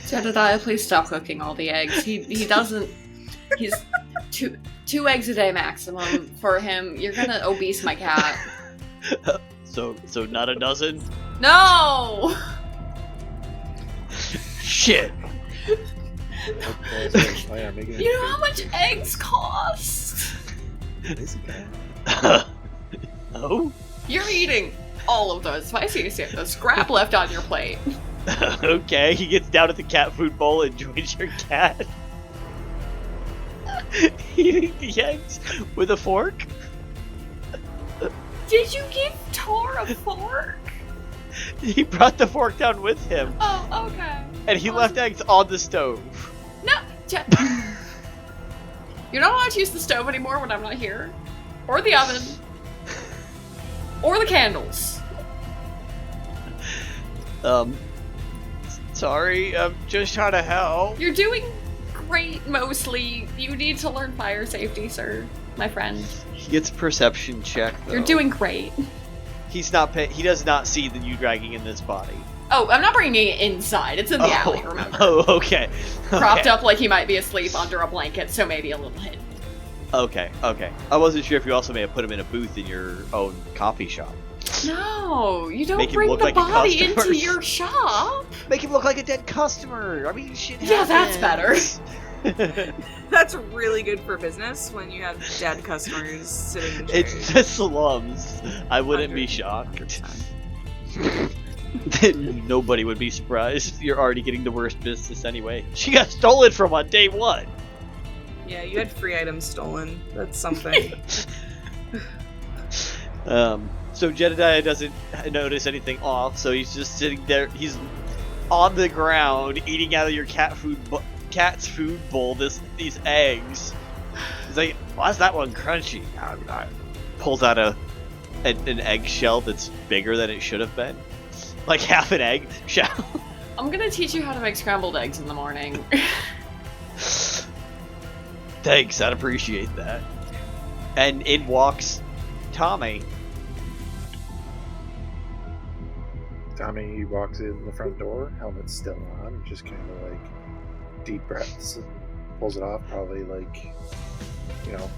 Jedediah, please stop cooking all the eggs. He doesn't... He's... Two eggs a day maximum for him. You're gonna obese my cat. So not a dozen? No! Shit! Okay, so, yeah, making it You know how much eggs cost? Oh? You're eating all of those spicy so you have the scrap left on your plate. Okay, he gets down at the cat food bowl and joins your cat. Eating the eggs with a fork? Did you give Tor a fork? He brought the fork down with him. Oh, okay. And he left eggs on the stove. No, you're not allowed to use the stove anymore when I'm not here. Or the oven. Or the candles. Sorry, I'm just trying to help. You're doing great, mostly. You need to learn fire safety, sir, my friend. He gets a perception check, though. You're doing great. He's not he does not see you dragging in this body. Oh, I'm not bringing it inside. It's in the alley, remember? Oh, okay. Propped up like he might be asleep under a blanket, so maybe a little hidden. Okay. I wasn't sure if you also may have put him in a booth in your own coffee shop. No, you don't Make him bring look the like a body customer. into your shop. Make him look like a dead customer. I mean, shit Yeah, that's happens. better. That's really good for business when you have dead customers sitting in chairs. It's the slums. I wouldn't be shocked. Nobody would be surprised. You're already getting the worst business anyway. She got stolen from on day one. Yeah, you had free items stolen. That's something. So Jedediah doesn't notice anything off, so he's just sitting there. He's on the ground eating out of your cat's food bowl these eggs. He's like, why's that one crunchy? Pulls out an eggshell that's bigger than it should have been. Like half an egg shell. I'm gonna teach you how to make scrambled eggs in the morning. Thanks, I'd appreciate that. And in walks Tommy. Tommy walks in the front door, helmet's still on, just kind of like deep breaths and pulls it off. Probably like, you know,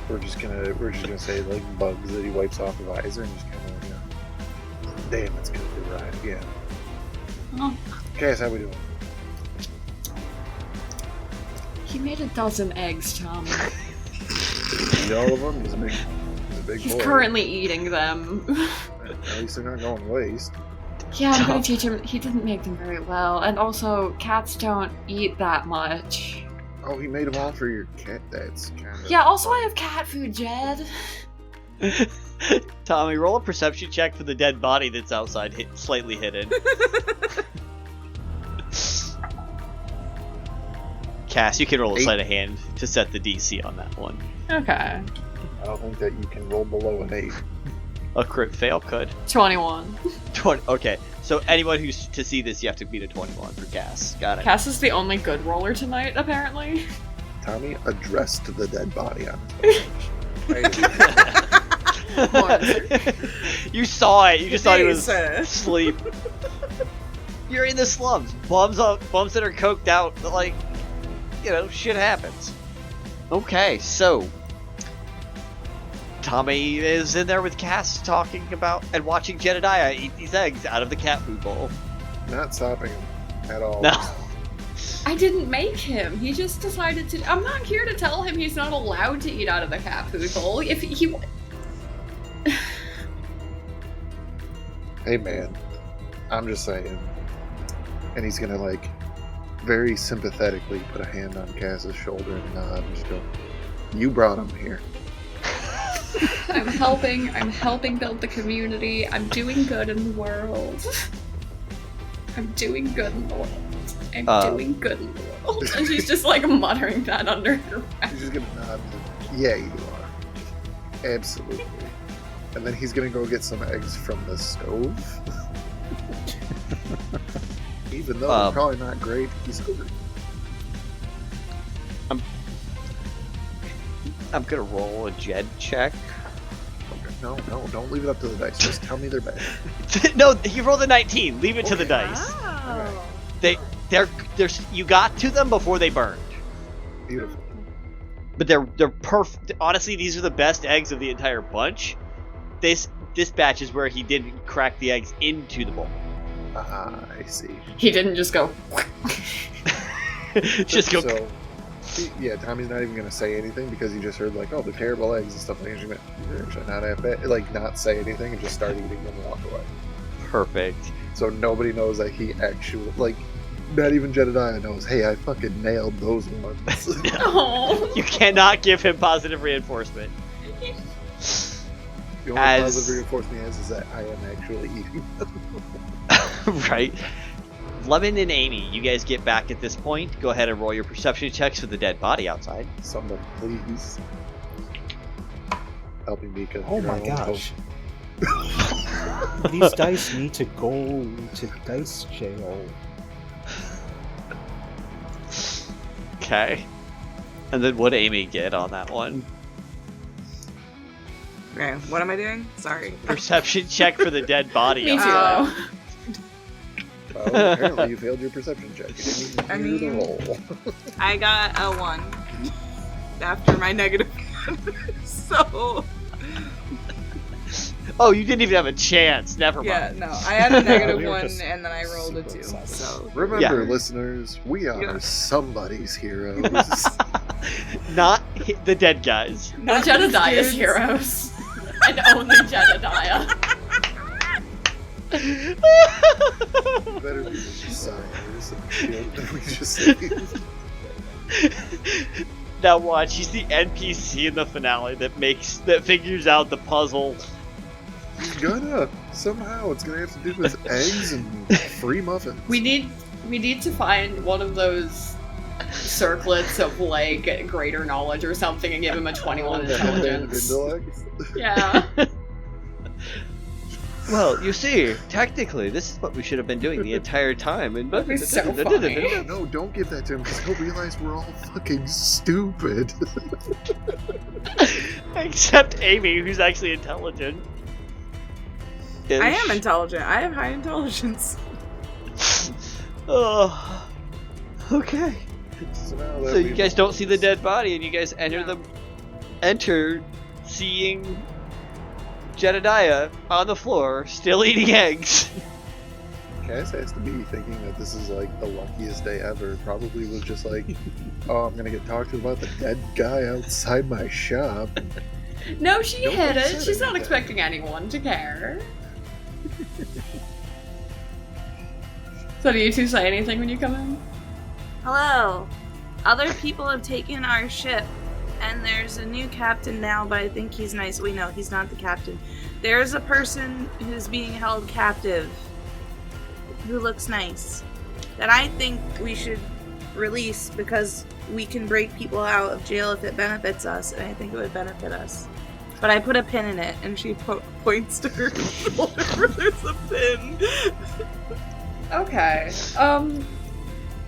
we're just gonna say like bugs that he wipes off the visor and just kind of, you know, damn, it's good to ride again. Oh, Cass, how we doing? he made a dozen eggs, Tom. Eat all of them. He's a big He's boy. currently eating them. At least they're not going to waste. Yeah, I'm gonna teach him. He didn't make them very well, and also cats don't eat that much. Oh, he made them all for your cat. That's kind of... Yeah, also I have cat food, Jed. Tommy, roll a perception check for the dead body that's outside, slightly hidden. Cass, you can roll a 8. sleight of hand to set the DC on that one. Okay. I don't think that you can roll below an 8. A crit fail could. 21. 20. Okay, so anyone who's to see this, you have to beat a 21 for Cass. Got it. Cass is the only good roller tonight, apparently. Tommy addressed the dead body on his You saw it. You just thought he was Sir. asleep. You're in the slums. Bums that are coked out. But like, you know, shit happens. Okay, so Tommy is in there with Cass talking about and watching Jedediah eat these eggs out of the cat food bowl. Not stopping him at all. No. I didn't make him. He just decided to. I'm not here to tell him he's not allowed to eat out of the cat food bowl. If he. Hey man, I'm just saying. And he's gonna like very sympathetically put a hand on Cass's shoulder and nod and just go, "You brought him here." I'm helping build the community. I'm doing good in the world. I'm doing good in the world. I'm doing good in the world. And she's just like muttering that under her breath. He's just gonna nod. Yeah, you are. Absolutely. And then he's gonna go get some eggs from the stove. Even though they're probably not great, he's hungry. I'm gonna roll a Jed check. Okay. No, don't leave it up to the dice. Just tell me they're bad. No, you rolled a 19. Leave it to the dice. Oh. They're you got to them before they burned. Beautiful. But they're perfect. Honestly, these are the best eggs of the entire bunch. This batch is where he didn't crack the eggs into the bowl. I see. He didn't just go. Just go. So, yeah, Tommy's not even gonna say anything because he just heard like, "Oh, they're terrible eggs and stuff." Like, they're actually not that bad. Like, not say anything and just start eating them and walk away. Perfect. So nobody knows that he actually like. Not even Jedediah knows. Hey, I fucking nailed those ones. Oh. You cannot give him positive reinforcement. The only positive reinforcement he has is that I am actually eating them. Right. Lemon and Amy, you guys get back at this point. Go ahead and roll your perception checks for the dead body outside. Somebody, please. Helping Mika. Oh my gosh. These dice need to go to dice jail. Okay. And then what did Amy get on that one? Okay, what am I doing? Sorry. Perception check for the dead body. Me too. outside. Well, apparently you failed your perception check. You didn't even do the roll. I got a 1 after my negative 1. So, Oh, you didn't even have a chance. Never mind. yeah, no. I had a negative We were 1 just and then I rolled a 2. super excited. So, Remember, Yeah. listeners, we are Yeah. somebody's heroes. Not the dead guys. The Not Jedediah's these dudes. heroes. And only Jedediah. Better be the sires and shit than we just saved. Now watch, he's the NPC in the finale that figures out the puzzle. He's gonna. Somehow it's gonna have to do with eggs and free muffins. We need to find one of those circlets of like greater knowledge or something and give him a 21 intelligence. Intellects. Yeah. Well, you see, technically, this is what we should have been doing the entire time. And That'd be so funny. No, don't give that to him because he'll realize we're all fucking stupid. Except Amy, who's actually intelligent. I am intelligent. I have high intelligence. Oh. Okay. So, now that So you we've guys all- don't see the dead body, and you guys enter seeing Jedediah on the floor, still eating eggs. Cass has to be thinking that this is like the luckiest day ever. Probably was just like, oh, I'm gonna get talked to about the dead guy outside my shop. No, she Nobody hid it. said She's not anything. expecting anyone to care. So do you two say anything when you come in? Hello. Other people have taken our ship, and there's a new captain now, but I think he's nice. We know he's not the captain. There's a person who's being held captive who looks nice that I think we should release because we can break people out of jail if it benefits us, and I think it would benefit us. But I put a pin in it, and she points to her shoulder where there's a pin. Okay.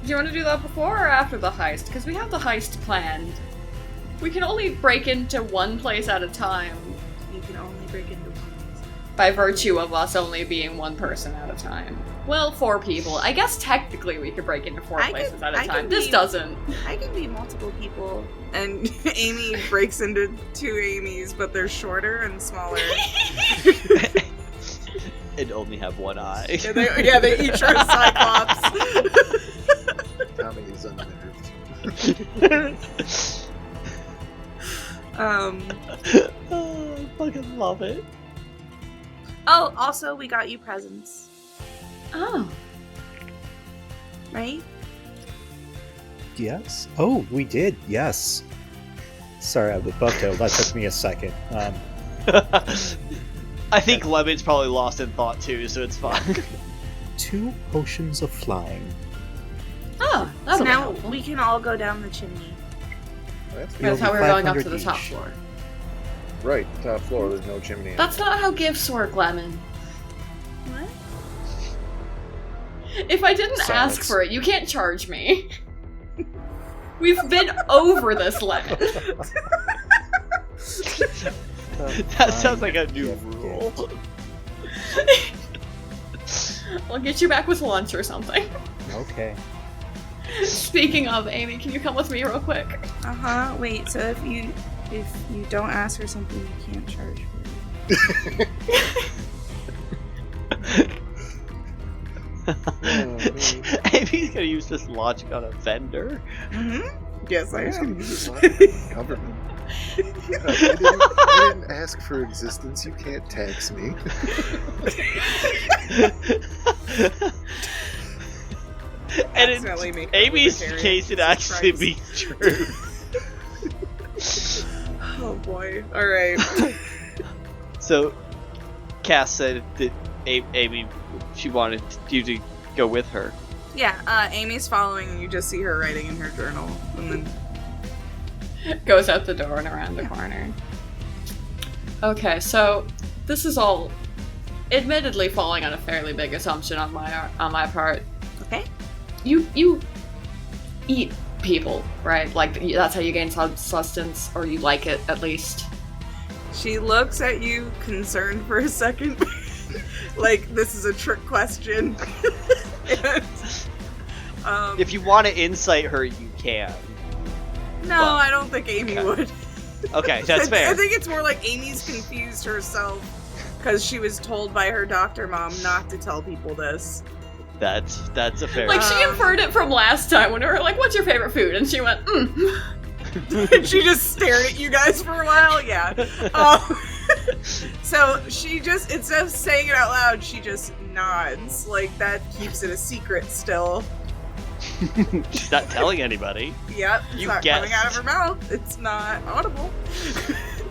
Do you want to do that before or after the heist? Because we have the heist planned. We can only break into one place at a time You can only break into one. by virtue of us only being one person at a time. Well, 4 people. I guess technically we could break into 4 I places could- at I a time. could This be- doesn't. I can be multiple people. And Amy breaks into 2 Amy's, but they're shorter and smaller. And only have one eye. Yeah, they each are a cyclops. Tommy, is unnerved. Oh, I fucking love it. Oh, also, we got you presents, Oh. right? Yes. Oh, we did. Yes. Sorry, I'm above toe. That took me a second. I think Lemon's probably lost in thought too, so it's fine. 2 potions of flying. Oh, So that'll be now helpful. we can all go down the chimney. That's That's good. how we're going up to 500 the top each. floor. Right, top floor, there's no chimney. That's not how gifts work, Lemon. What? If I didn't Silence. ask for it, you can't charge me. We've been over this, Lemon. That sounds like a new rule. I'll get you back with lunch or something. Okay. Speaking of, Amy, can you come with me real quick? Wait, so if you don't ask for something, you can't charge for it. Amy's gonna use this logic on a vendor. Yes, I I'm just gonna am. use it on government. I didn't ask for existence, you can't tax me. And in Accidentally make her Amy's libertarian. case, it Jesus actually Christ. be true. Oh boy. Alright. So, Cass said that Amy, she wanted you to go with her. Yeah, Amy's following and you just see her writing in her journal. And then Goes out the door and around the corner. Okay, so this is all admittedly falling on a fairly big assumption on my part. Okay. You eat people, right? Like that's how you gain sustenance, or you like it at least. she looks at you concerned for a second. Like this is a trick question. And, If you want to insight her, you can. no, well, I don't think Amy okay. would. Okay, that's fair. I think it's more like Amy's confused herself because she was told by her doctor mom not to tell people this. That's a fair. Like she Um, inferred it from last time when we were like, "What's your favorite food?" And she went, And she just stared at you guys for a while. Yeah. So she just, instead of saying it out loud, she just nods. Like that keeps it a secret still. She's not telling anybody. Yep. It's You not guessed. coming out of her mouth. It's not audible.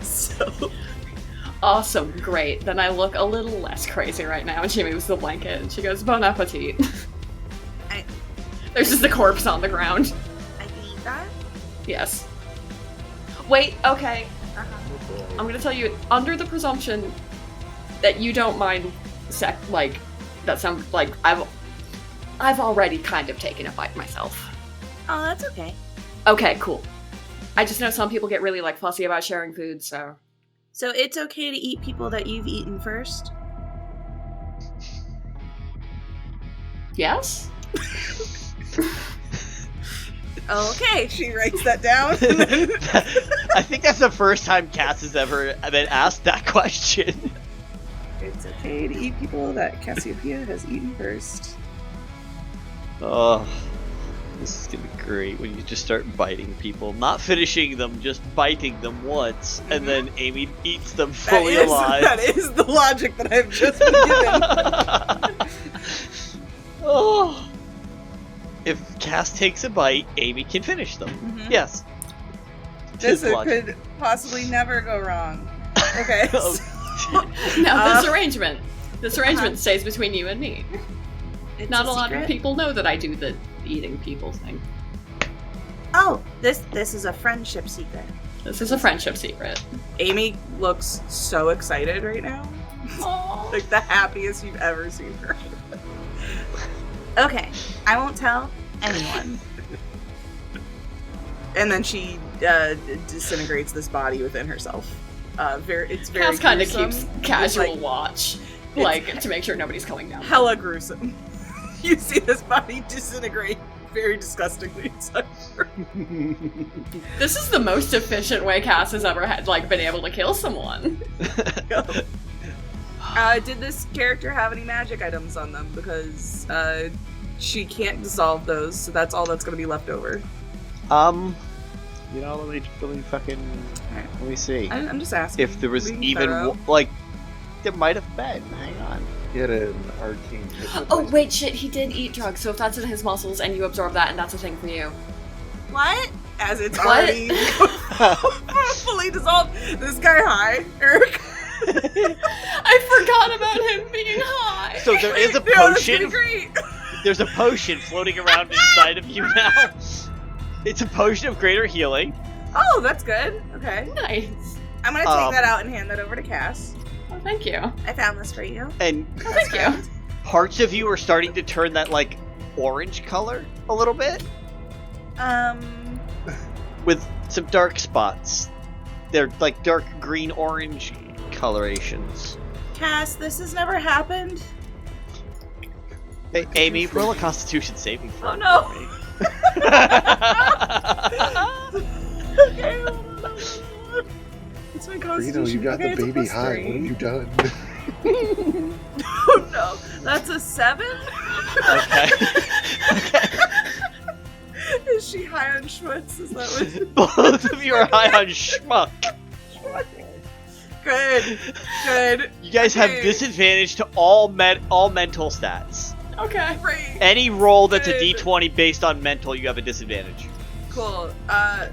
So "Awesome, great." Then I look a little less crazy right now, and she moves the blanket and she goes, "Bon appetit." I- There's just a corpse on the ground. I can eat that. Yes. Wait. Okay. Uh-huh. I'm gonna tell you, under the presumption that you don't mind like, that sounds like I've already kind of taken a bite myself. Oh, that's okay. Okay, cool. I just know some people get really, like, fussy about sharing food, so... So it's okay to eat people that you've eaten first? Yes? Okay, she writes that down. I think that's the first time Cass has ever been asked that question. It's okay to eat people that Cassiopeia has eaten first. Oh, this is gonna be great when you just start biting people. Not finishing them, just biting them once, and then Amy eats them fully alive. That is the logic that I've just been given. Oh. If Cass takes a bite, Amy can finish them. Mhm. Yes. This Tis logic. could possibly never go wrong. Okay. Oh. Now, this arrangement stays between you and me. It's Not a a lot secret? of people know that I do the eating people thing. Oh, this is a friendship secret. This is a friendship secret. Amy looks so excited right now. Aww. Like the happiest you've ever seen her. Okay, I won't tell anyone. And then she disintegrates this body within herself. It's very Cass kind of gruesome. keeps It's, casual like, watch, like, to make sure nobody's coming down. hella gruesome. You see this body disintegrate very disgustingly inside her. This is the most efficient way Cass has ever had, like, been able to kill someone. Did this character have any magic items on them? Because she can't dissolve those, so that's all that's gonna be left over. You know, let me fucking let me see. I'm just asking. If there was Being even thorough. like, there might have been. Hang on. Get an arcane. Oh wait, shit, he did eat drugs, so if that's in his muscles and you absorb that and that's a thing for you. What? As it's What? already fully dissolved. This guy high, Eric. I forgot about him being high! So there is a No, that's gonna potion. be great. There's a potion floating around inside of you now. It's a potion of greater healing. Oh, that's good. Okay. Nice. I'm gonna take that out and hand that over to Cass. Oh, thank you. Oh, I found this for you. And thank you. parts of you are starting to turn that, like, orange color a little bit. With some dark spots. They're, like, dark green-orange colorations. Cass, this has never happened. Hey, Amy, roll a Constitution saving throw. Oh, no. for me. Okay, hold on. It's my Reno, constitution. you got Okay, the it's a baby +3. high. What have you done? Oh no, that's a 7? Okay. Okay. Is she high on Schmutz? Is that what? Both of you are high on schmuck. Good. Good. You guys have Okay. disadvantage to all mental stats. Okay. Great. Any roll that's a Good. d20 based on mental, you have a disadvantage. Cool.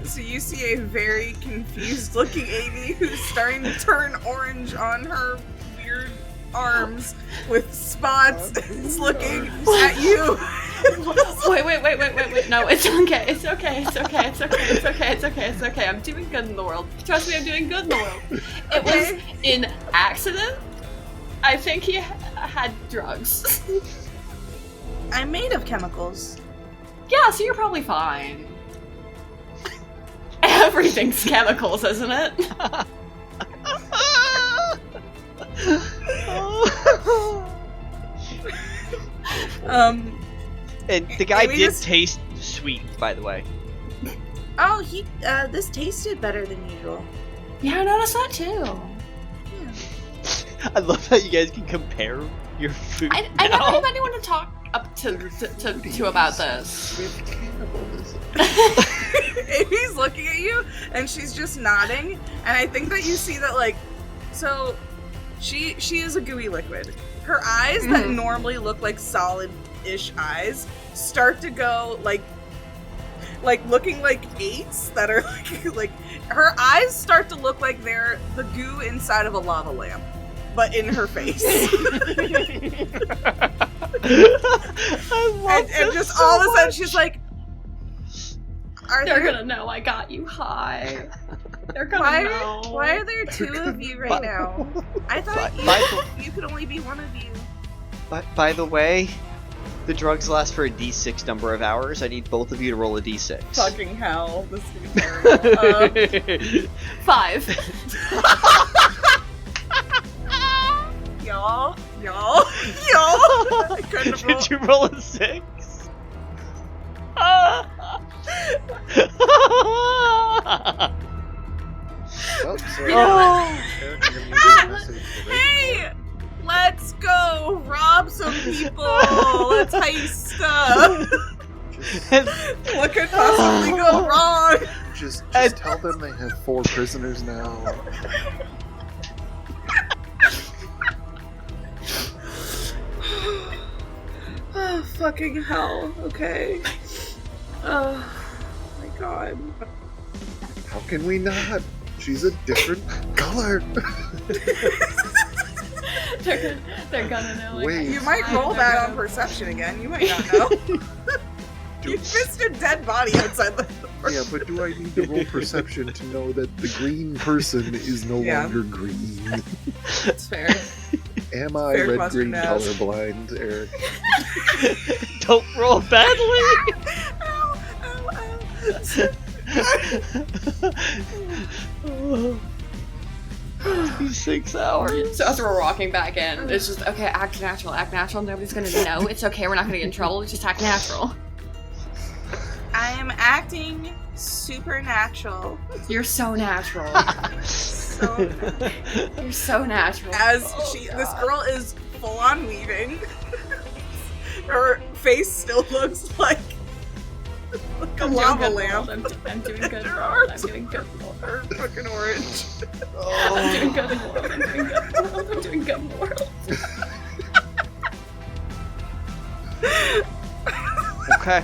So you see a very confused looking Amy who's starting to turn orange on her weird arms with spots and is looking at you. Wait. No, it's okay. It's okay. It's okay. I'm doing good in the world. Trust me, I'm doing good in the world. It was an accident. I think he had drugs. I'm made of chemicals. Yeah, so you're probably fine. Everything's chemicals, isn't it? And the guy Amy did just- taste sweet, by the way. Oh, this tasted better than usual. Yeah, I noticed that too. I love how you guys can compare your food I now. never have anyone to talk up to about this. With cannibalism. Amy's looking at you and she's just nodding, and I think that you see that, like, so she is a gooey liquid. Her eyes that normally look like solid-ish eyes start to go like looking like 8s that are like her eyes start to look like they're the goo inside of a lava lamp, but in her face. and just so all of a sudden much. she's like, They're gonna know I got you high. They're gonna know. Why are there 2 of you right now? I thought you could only be one of you. By the way, the drugs last for a d6 number of hours. I need both of you to roll a d6. Fucking hell, this is gonna be terrible. 5. Y'all. I couldn't have rolled. Did you roll a 6? Oh, sorry. Oh. Eric, you're gonna need a message for Hey, let's go rob some people. Let's heist stuff. What could possibly go wrong? Just tell them they have 4 prisoners now. Oh, fucking hell. Okay. Oh, my God. How can we not? She's a different color. They're gonna know. I Wait. got You might roll that on perception again. You might not know. You missed a dead body outside the door. Yeah, but do I need to roll perception to know that the green person is no Yeah. longer green? That's fair. Am I Fair red-green question to ask. colorblind, Eric? Don't roll badly. Ow. 6 hours. So as we're walking back in, it's just, okay, act natural. Nobody's gonna know. It's okay, we're not gonna get in trouble. Just act natural. I am acting supernatural. You're so natural. So You're so natural. as this girl is full on weaving. Her face still looks like a lava lamp. I'm doing good. Her I'm arms doing good. are fucking orange. I'm doing good in the world. I'm doing good in the world. I'm doing good in the world. Okay.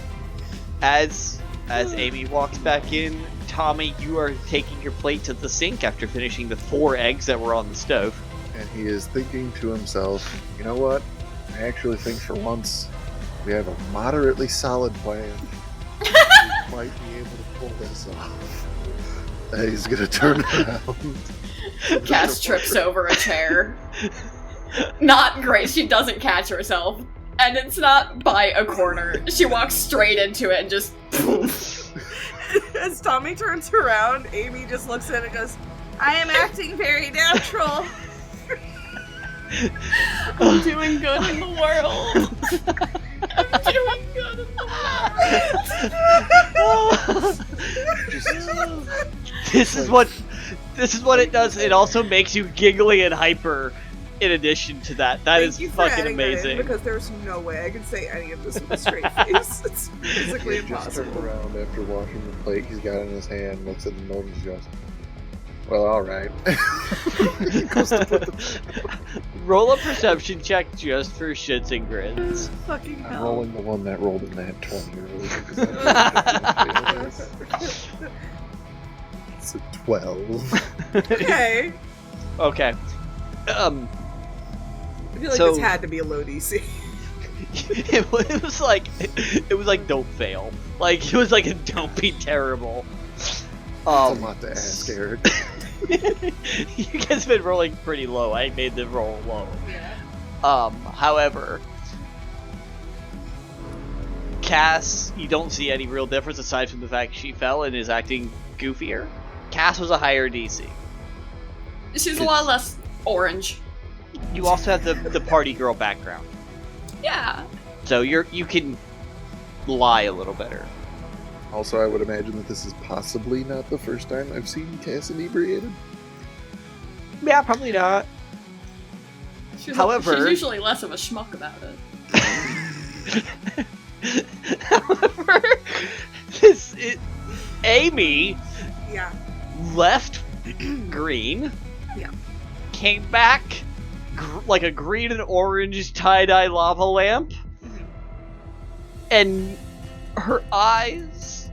As Amy walks back in, Tommy, you are taking your plate to the sink after finishing the 4 eggs that were on the stove. And he is thinking to himself, you know what? I actually think for once we have a moderately solid plan. We might be able to pull this off. And he's gonna turn around. Cass trips over a chair. Not great. She doesn't catch herself. And it's not by a corner. She walks straight into it and just poof. As Tommy turns around, Amy just looks at it and goes, I am acting very natural. I'm doing good in the world. I'm doing good in the world. This is what it does. It also makes you giggly and hyper. In addition to that, that Thank is you for fucking adding that in, amazing. because there's no way I could say any of this with a straight face. It's physically He just turned impossible. around after washing the plate he's got in his hand, looks at the note and goes, well, alright. He goes to put the... Roll a perception check just for shits and grins. Fucking I'm hell. rolling the one that rolled in that 20 earlier. 'Cause that it's a 12. Okay. Okay. I feel like So- this had to be a low DC. it was like don't fail. Like it was like a don't be terrible. That's a lot to ask, Eric. You guys have been rolling pretty low. I made the roll low. However, Cass, you don't see any real difference aside from the fact she fell and is acting goofier. Cass was a higher DC. She's a lot less orange. You also have the party girl background, Yeah. so you can lie a little better. Also, I would imagine that this is possibly not the first time I've seen Cass inebriated. Yeah, probably not. However- she's usually less of a schmuck about it. However, Amy Yeah. left green. Yeah. Came back like a green and orange tie-dye lava lamp. And her eyes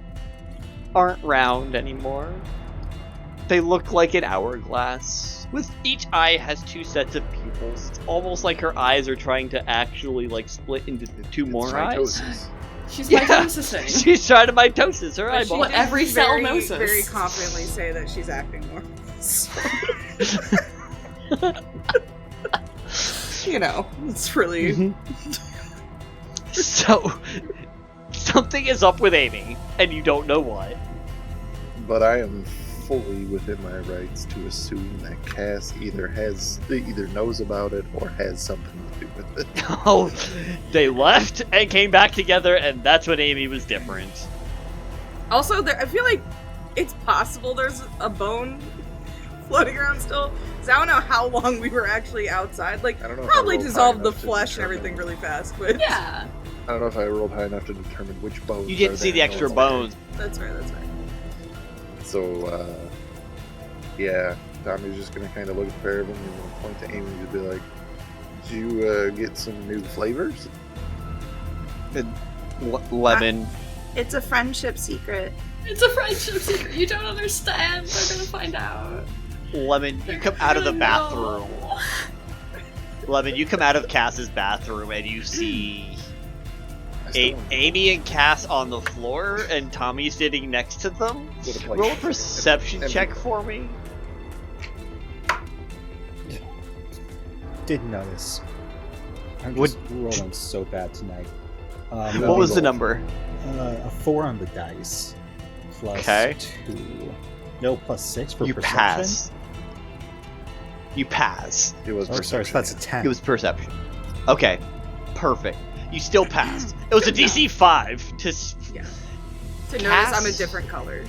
aren't round anymore. They look like an hourglass. With each eye has 2 sets of pupils. It's almost like her eyes are trying to actually like split into 2 more eyes. Mitosis. She's Yeah. mitosising. She's trying to mitosis her But she- eyeball. What every cell very, knows us. very confidently say that she's acting more. You know, it's really. Mhm. So, something is up with Amy, and you don't know what. But I am fully within my rights to assume that Cass either knows about it or has something to do with it. Oh, they left and came back together, and that's when Amy was different. Also, I feel like it's possible there's a bone floating around still. So I don't know how long we were actually outside. Like, I don't know if probably I rolled dissolved high the enough to flesh and determine- everything really fast, but Yeah. I don't know if I rolled high enough to determine which bones. You didn't are see there the and extra what's there. bones. that's right. So, yeah, Tommy's just gonna kind of look at the pair of them and point to Amy and be like, "Did you get some new flavors?" Lemon. It's a friendship secret. It's a friendship secret. You don't understand. They're gonna find out. Lemon, you come out of the bathroom. Lemon, you come out of Cass's bathroom and you see I still don't know. Amy and Cass on the floor and Tommy sitting next to them. Would have, like, Roll a perception and- check for me. Didn't notice. I'm Would- just rolling so bad tonight. What was the number? A 4 on the dice. Plus Okay. 2. No, plus 6 for You perception. pass. You pass. It was Oh, sorry, so that's a 10. It was perception. Okay, perfect. You still passed. It was a DC 5 to. To notice Cass? I'm a different color.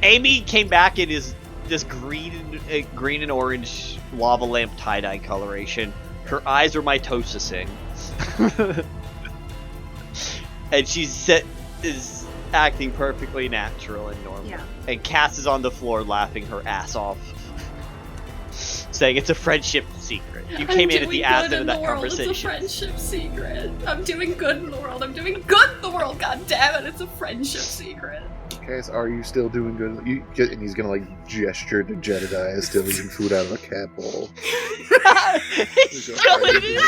Amy came back in this green and orange lava lamp tie-dye coloration. Her eyes are mitosising. And is acting perfectly natural and normal. Yeah. And Cass is on the floor laughing her ass off. Saying it's a friendship secret. You came in at the ass end of that conversation. It's a friendship secret. I'm doing good in the world. I'm doing good in the world. God damn it! It's a friendship secret. Cass, are you still doing good? And he's gonna like gesture to Jedediah, still eating food out of a cat bowl. He's still eating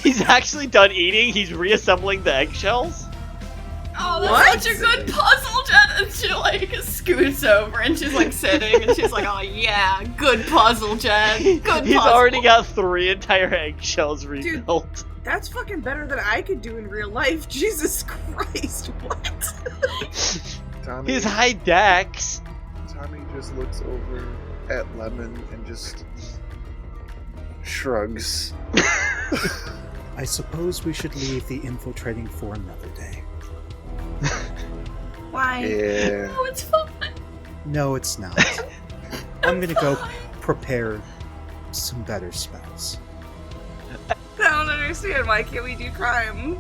He's actually done eating. He's reassembling the eggshells. Oh, What? that's such a good puzzle, Jen. And she like scoots over and she's like sitting and she's like, "Oh yeah, good puzzle, Jen. Good puzzle." He's already got 3 entire eggshells rebuilt. That's fucking better than I could do in real life. Jesus Christ, what? Tommy, His high dex. Tommy just looks over at Lemon and just shrugs. I suppose we should leave the infiltrating for another day. Why? Yeah. Oh, it's fun. No, it's not. I'm gonna go prepare some better spells. I don't understand. Why can't we do crime?